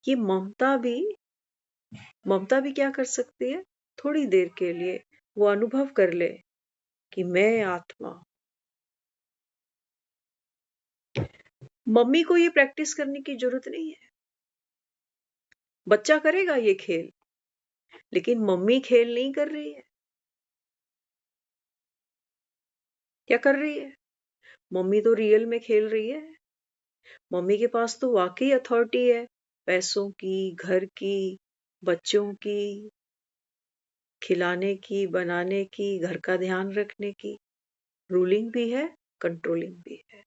ये ममता भी क्या कर सकती है? थोड़ी देर के लिए वो अनुभव कर ले कि मैं आत्मा हूं। मम्मी को ये प्रैक्टिस करने की जरूरत नहीं है। बच्चा करेगा ये खेल, लेकिन मम्मी खेल नहीं कर रही है। क्या कर रही है? मम्मी तो रियल में खेल रही है। मम्मी के पास तो वाकई अथॉरिटी है, पैसों की, घर की, बच्चों की, खिलाने की, बनाने की, घर का ध्यान रखने की। रूलिंग भी है, कंट्रोलिंग भी है।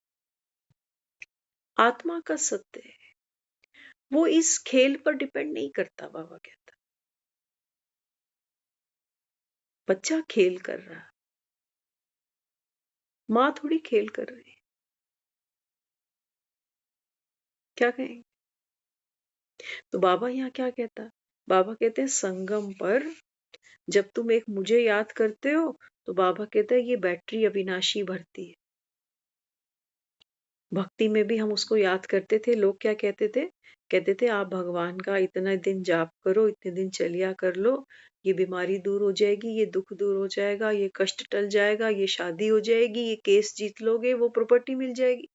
आत्मा का सत्य है, वो इस खेल पर डिपेंड नहीं करता। बाबा कहता बच्चा खेल कर रहा, माँ थोड़ी खेल कर रही है। क्या कहेंगे? तो बाबा यहाँ क्या कहता? बाबा कहते हैं संगम पर जब तुम एक मुझे याद करते हो, तो बाबा कहते हैं ये बैटरी अविनाशी भरती है। भक्ति में भी हम उसको याद करते थे। लोग क्या कहते थे? कहते थे आप भगवान का इतना दिन जाप करो, इतने दिन चलिया कर लो, ये बीमारी दूर हो जाएगी, ये दुख दूर हो जाएगा, ये कष्ट टल जाएगा, ये शादी हो जाएगी, ये केस जीत लोगे, वो प्रॉपर्टी मिल जाएगी।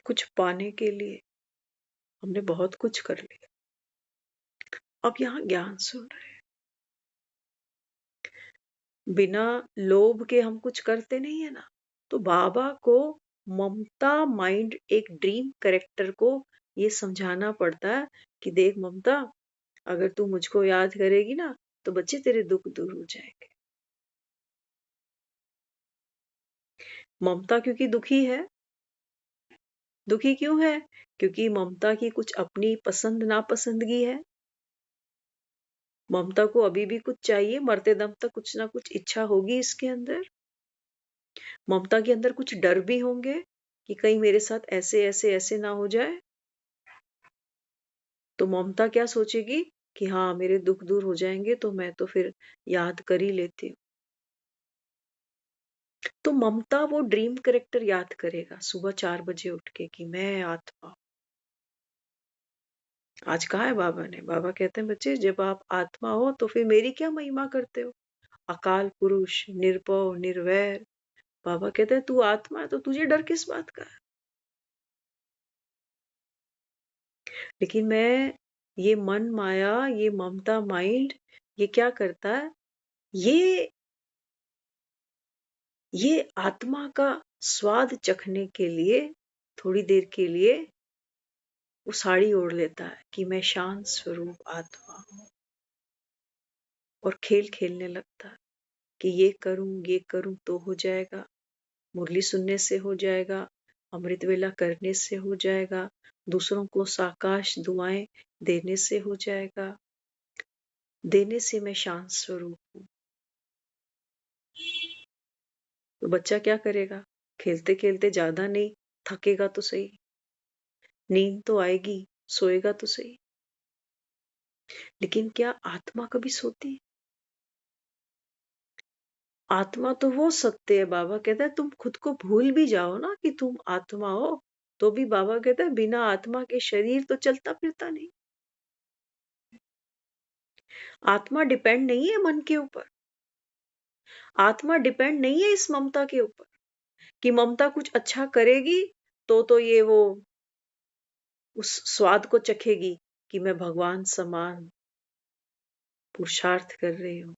कुछ पाने के लिए हमने बहुत कुछ कर लिया। अब यहाँ ज्ञान सुन रहे हैं, बिना लोभ के हम कुछ करते नहीं है ना। तो बाबा को ममता माइंड, एक ड्रीम कैरेक्टर को ये समझाना पड़ता है कि देख ममता, अगर तू मुझको याद करेगी ना, तो बच्चे तेरे दुख दूर हो जाएंगे। ममता क्योंकि दुखी है। दुखी क्यों है? क्योंकि ममता की कुछ अपनी पसंद नापसंदगी है। ममता को अभी भी कुछ चाहिए, मरते दम तक कुछ ना कुछ इच्छा होगी इसके अंदर। ममता के अंदर कुछ डर भी होंगे कि कहीं मेरे साथ ऐसे ऐसे ऐसे ना हो जाए। तो ममता क्या सोचेगी कि हाँ मेरे दुख दूर हो जाएंगे तो मैं तो फिर याद कर ही लेती हूँ। तो ममता वो ड्रीम कैरेक्टर याद करेगा सुबह 4 बजे उठ के कि मैं आत्मा। आज कहा है बाबा ने, बाबा कहते हैं बच्चे जब आप आत्मा हो तो फिर मेरी क्या महिमा करते हो। अकाल पुरुष, निर्भव, निर्वैर। बाबा कहते हैं तू आत्मा है तो तुझे डर किस बात का है। लेकिन मैं ये मन माया, ये ममता माइंड, ये क्या करता है, ये आत्मा का स्वाद चखने के लिए थोड़ी देर के लिए वो साड़ी ओढ़ लेता है कि मैं शांत स्वरूप आत्मा हूं, और खेल खेलने लगता है कि ये करूं तो हो जाएगा, मुरली सुनने से हो जाएगा, अमृत वेला करने से हो जाएगा, दूसरों को साकाश दुआएं देने से हो जाएगा, देने से मैं शांत स्वरूप हूं। तो बच्चा क्या करेगा, खेलते खेलते ज्यादा नहीं, थकेगा तो सही, नींद तो आएगी, सोएगा तो सही। लेकिन क्या आत्मा कभी सोती है? आत्मा तो वो सत्य है, बाबा कहता है तुम खुद को भूल भी जाओ ना कि तुम आत्मा हो, तो भी बाबा कहता है बिना आत्मा के शरीर तो चलता फिरता नहीं। आत्मा डिपेंड नहीं है मन के ऊपर। आत्मा डिपेंड नहीं है इस ममता के ऊपर कि ममता कुछ अच्छा करेगी तो ये वो उस स्वाद को चखेगी कि मैं भगवान समान पुरुषार्थ कर रही हूं।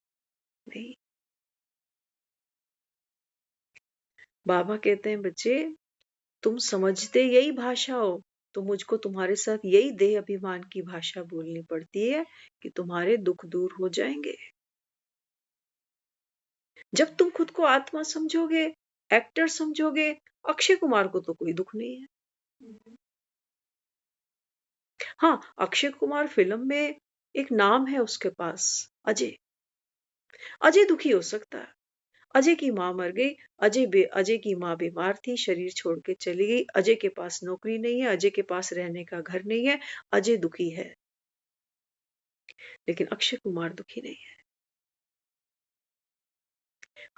नहीं, बाबा कहते हैं बच्चे तुम समझते यही भाषा हो तो मुझको तुम्हारे साथ यही देह अभिमान की भाषा बोलनी पड़ती है कि तुम्हारे दुख दूर हो जाएंगे। जब तुम खुद को आत्मा समझोगे, एक्टर समझोगे, अक्षय कुमार को तो कोई दुख नहीं है। हाँ, अक्षय कुमार फिल्म में एक नाम है उसके पास, अजय। अजय दुखी हो सकता है। अजय की माँ मर गई, अजय की माँ बीमार थी, शरीर छोड़ के चली गई, अजय के पास नौकरी नहीं है, अजय के पास रहने का घर नहीं है, अजय दुखी है। लेकिन अक्षय कुमार दुखी नहीं है।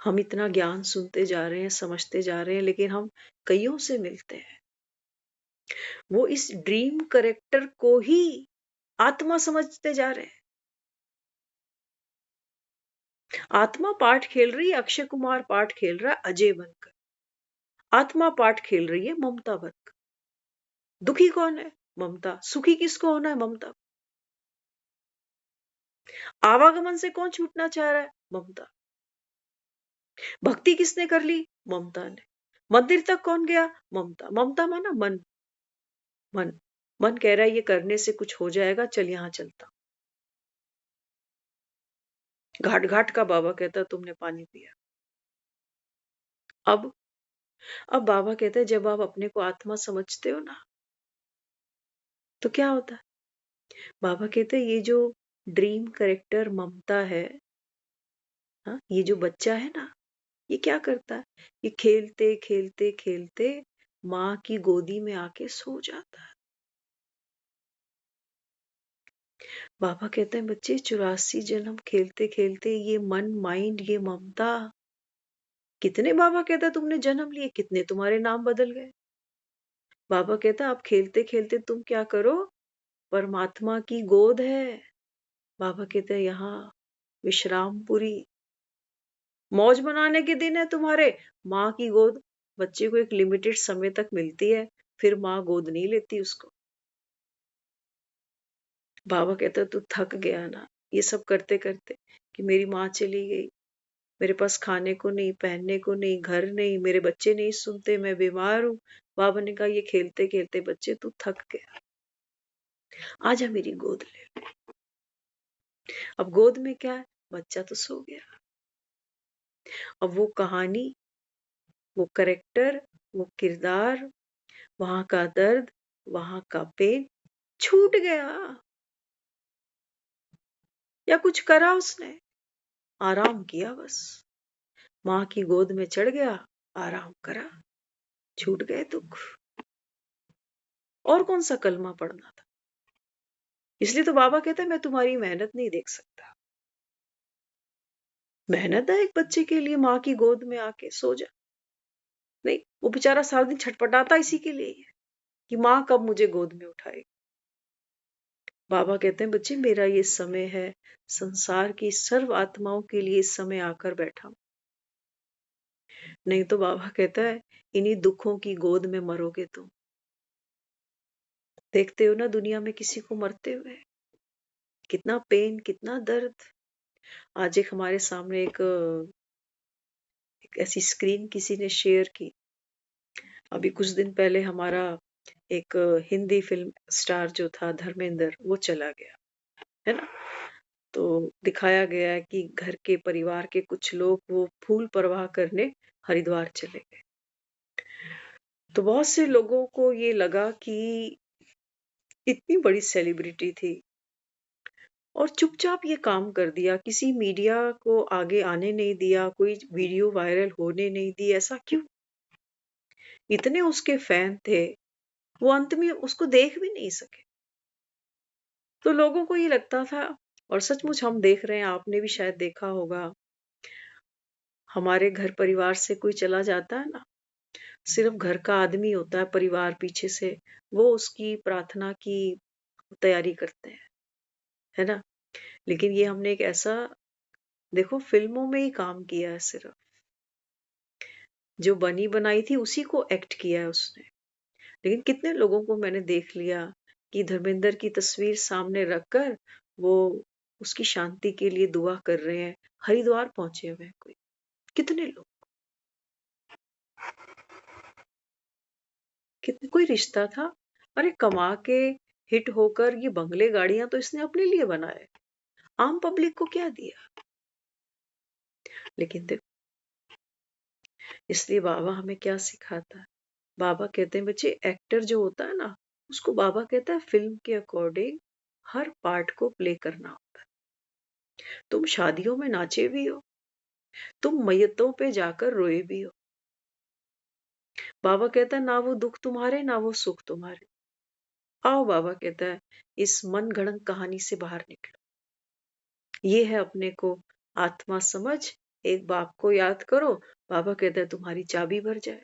हम इतना ज्ञान सुनते जा रहे हैं, समझते जा रहे हैं, लेकिन हम कईयों से मिलते हैं, वो इस ड्रीम करेक्टर को ही आत्मा समझते जा रहे हैं। आत्मा पार्ट खेल रही है, अक्षय कुमार पार्ट खेल रहा है अजय बनकर, आत्मा पार्ट खेल रही है ममता बनकर। दुखी कौन है? ममता। सुखी किसको होना है? ममता। आवागमन से कौन छूटना चाह रहा है? ममता। भक्ति किसने कर ली? ममता ने। मंदिर तक कौन गया? ममता। ममता माना मन। मन मन कह रहा है ये करने से कुछ हो जाएगा, चल यहां चलता। घाट घाट का बाबा कहता तुमने पानी पिया। अब बाबा कहते हैं जब आप अपने को आत्मा समझते हो ना तो क्या होता है। बाबा कहते हैं ये जो ड्रीम करेक्टर ममता है, हाँ, ये जो बच्चा है ना, ये क्या करता है, ये खेलते खेलते खेलते माँ की गोदी में आके सो जाता है। बाबा कहते हैं बच्चे 84 जन्म खेलते खेलते ये मन माइंड ये ममता, कितने बाबा कहता है तुमने जन्म लिए, कितने तुम्हारे नाम बदल गए। बाबा कहता आप खेलते खेलते तुम क्या करो, परमात्मा की गोद है। बाबा कहते हैं यहाँ विश्रामपुरी, मौज मनाने के दिन है तुम्हारे। माँ की गोद बच्चे को एक लिमिटेड समय तक मिलती है, फिर माँ गोद नहीं लेती उसको। बाबा कहता तू थक गया ना ये सब करते करते कि मेरी माँ चली गई, मेरे पास खाने को नहीं, पहनने को नहीं, घर नहीं, मेरे बच्चे नहीं सुनते, मैं बीमार हूँ। बाबा ने कहा ये खेलते खेलते बच्चे तू थक गया, आजा मेरी गोद ले। अब गोद में क्या है, बच्चा तो सो गया। अब वो कहानी, वो कैरेक्टर, वो किरदार, वहां का दर्द, वहां का पेन छूट गया। या कुछ करा उसने? आराम किया बस। माँ की गोद में चढ़ गया, आराम करा, छूट गए दुख। और कौन सा कलमा पढ़ना था? इसलिए तो बाबा कहता है मैं तुम्हारी मेहनत नहीं देख सकता। मेहनत है एक बच्चे के लिए माँ की गोद में आके सो जा। नहीं, वो बेचारा सारा दिन छटपटाता इसी के लिए है कि माँ कब मुझे गोद में उठाएगी। बाबा कहते हैं बच्चे मेरा ये समय है, संसार की सर्व आत्माओं के लिए इस समय आकर बैठा हूं। नहीं तो बाबा कहता है इन्हीं दुखों की गोद में मरोगे तुम। देखते हो ना दुनिया में किसी को मरते हुए, कितना पेन, कितना दर्द। आज एक हमारे सामने एक ऐसी स्क्रीन किसी ने शेयर की। अभी कुछ दिन पहले हमारा एक हिंदी फिल्म स्टार जो था धर्मेंद्र, वो चला गया, है ना। तो दिखाया गया है कि घर के परिवार के कुछ लोग वो फूल परवाह करने हरिद्वार चले गए। तो बहुत से लोगों को ये लगा कि इतनी बड़ी सेलिब्रिटी थी और चुपचाप ये काम कर दिया, किसी मीडिया को आगे आने नहीं दिया, कोई वीडियो वायरल होने नहीं दी। ऐसा क्यों? इतने उसके फैन थे, वो अंत में उसको देख भी नहीं सके। तो लोगों को ये लगता था, और सचमुच हम देख रहे हैं, आपने भी शायद देखा होगा, हमारे घर परिवार से कोई चला जाता है ना, सिर्फ घर का आदमी होता है, परिवार पीछे से वो उसकी प्रार्थना की तैयारी करते हैं, है ना। लेकिन ये हमने एक ऐसा, देखो फिल्मों में ही काम किया है, सिर्फ जो बनी बनाई थी उसी को एक्ट किया है उसने। लेकिन कितने लोगों को मैंने देख लिया कि धर्मेंद्र की तस्वीर सामने रखकर वो उसकी शांति के लिए दुआ कर रहे हैं, हरिद्वार पहुंचे हुए हैं कोई, कितने लोग, कितने, कोई रिश्ता था? अरे कमा के हिट होकर ये बंगले गाड़ियां तो इसने अपने लिए बनाए, आम पब्लिक को क्या दिया? लेकिन देखो, इसलिए बाबा हमें क्या सिखाता है? बाबा कहते हैं बच्चे एक्टर जो होता है ना, उसको बाबा कहता है फिल्म के अकॉर्डिंग हर पार्ट को प्ले करना होता है। तुम शादियों में नाचे भी हो, तुम मैयतों पे जाकर रोए भी हो। बाबा कहता है ना वो दुख तुम्हारे ना वो सुख तुम्हारे। आओ, बाबा कहता है इस मन गढ़ंत कहानी से बाहर निकलो। ये है अपने को आत्मा समझ, एक बाप को याद करो। बाबा कहता है तुम्हारी चाबी भर जाए।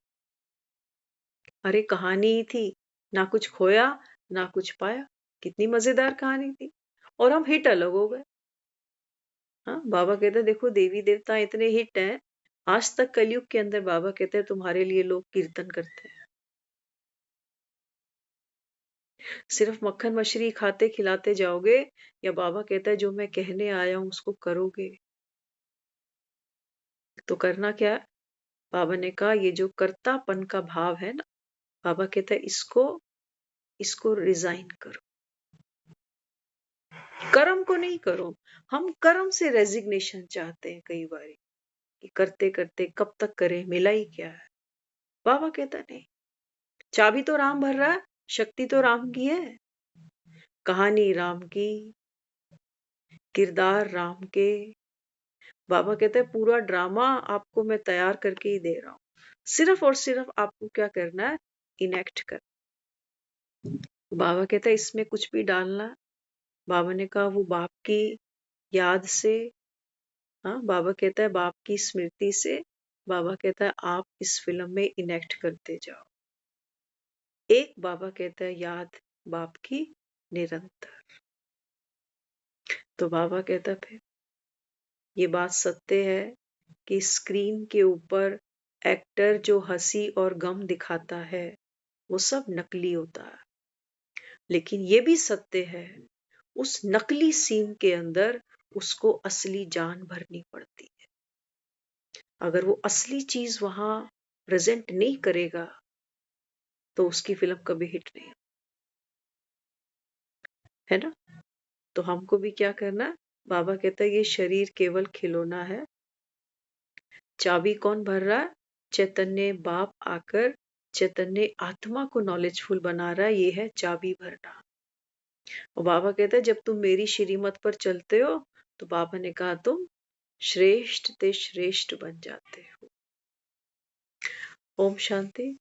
अरे कहानी ही थी, ना कुछ खोया ना कुछ पाया। कितनी मजेदार कहानी थी, और हम हिट अलग हो गए। हाँ, बाबा कहते हैं देखो देवी देवता इतने हिट हैं, आज तक कलयुग के अंदर बाबा कहते हैं तुम्हारे लिए लोग कीर्तन करते हैं। सिर्फ मक्खन मछली खाते खिलाते जाओगे, या बाबा कहता है जो मैं कहने आया हूं उसको करोगे? तो करना क्या है? बाबा ने कहा ये जो कर्तापन का भाव है ना, बाबा कहता है इसको इसको रिजाइन करो, कर्म को नहीं करो। हम कर्म से रेजिग्नेशन चाहते हैं कई बार कि करते करते कब तक करें, मिला ही क्या है। बाबा कहता नहीं, चाबी तो राम भर रहा है, शक्ति तो राम की है, कहानी राम की, किरदार राम के। बाबा कहते हैं पूरा ड्रामा आपको मैं तैयार करके ही दे रहा हूं, सिर्फ और सिर्फ आपको क्या करना है, इनेक्ट कर। बाबा कहता है इसमें कुछ भी डालना। बाबा ने कहा वो बाप की याद से, हाँ बाबा कहता है बाप की स्मृति से, बाबा कहता है आप इस फिल्म में इनेक्ट करते जाओ। एक बाबा कहता है याद बाप की निरंतर। तो बाबा कहता है फिर ये बात सत्य है कि स्क्रीन के ऊपर एक्टर जो हंसी और गम दिखाता है वो सब नकली होता है। लेकिन ये भी सत्य है उस नकली सीन के अंदर उसको असली जान भरनी पड़ती है। अगर वो असली चीज वहां प्रेजेंट नहीं करेगा तो उसकी फिल्म कभी हिट नहीं, है ना। तो हमको भी क्या करना है, बाबा कहता है ये शरीर केवल खिलौना है, चाबी कौन भर रहा है? चैतन्य बाप आकर चैतन्य आत्मा को नॉलेजफुल बना रहा है, ये है चाबी भरना। और बाबा कहता है जब तुम मेरी श्रीमत पर चलते हो तो बाबा ने कहा तुम श्रेष्ठ ते श्रेष्ठ बन जाते हो। ओम शांति।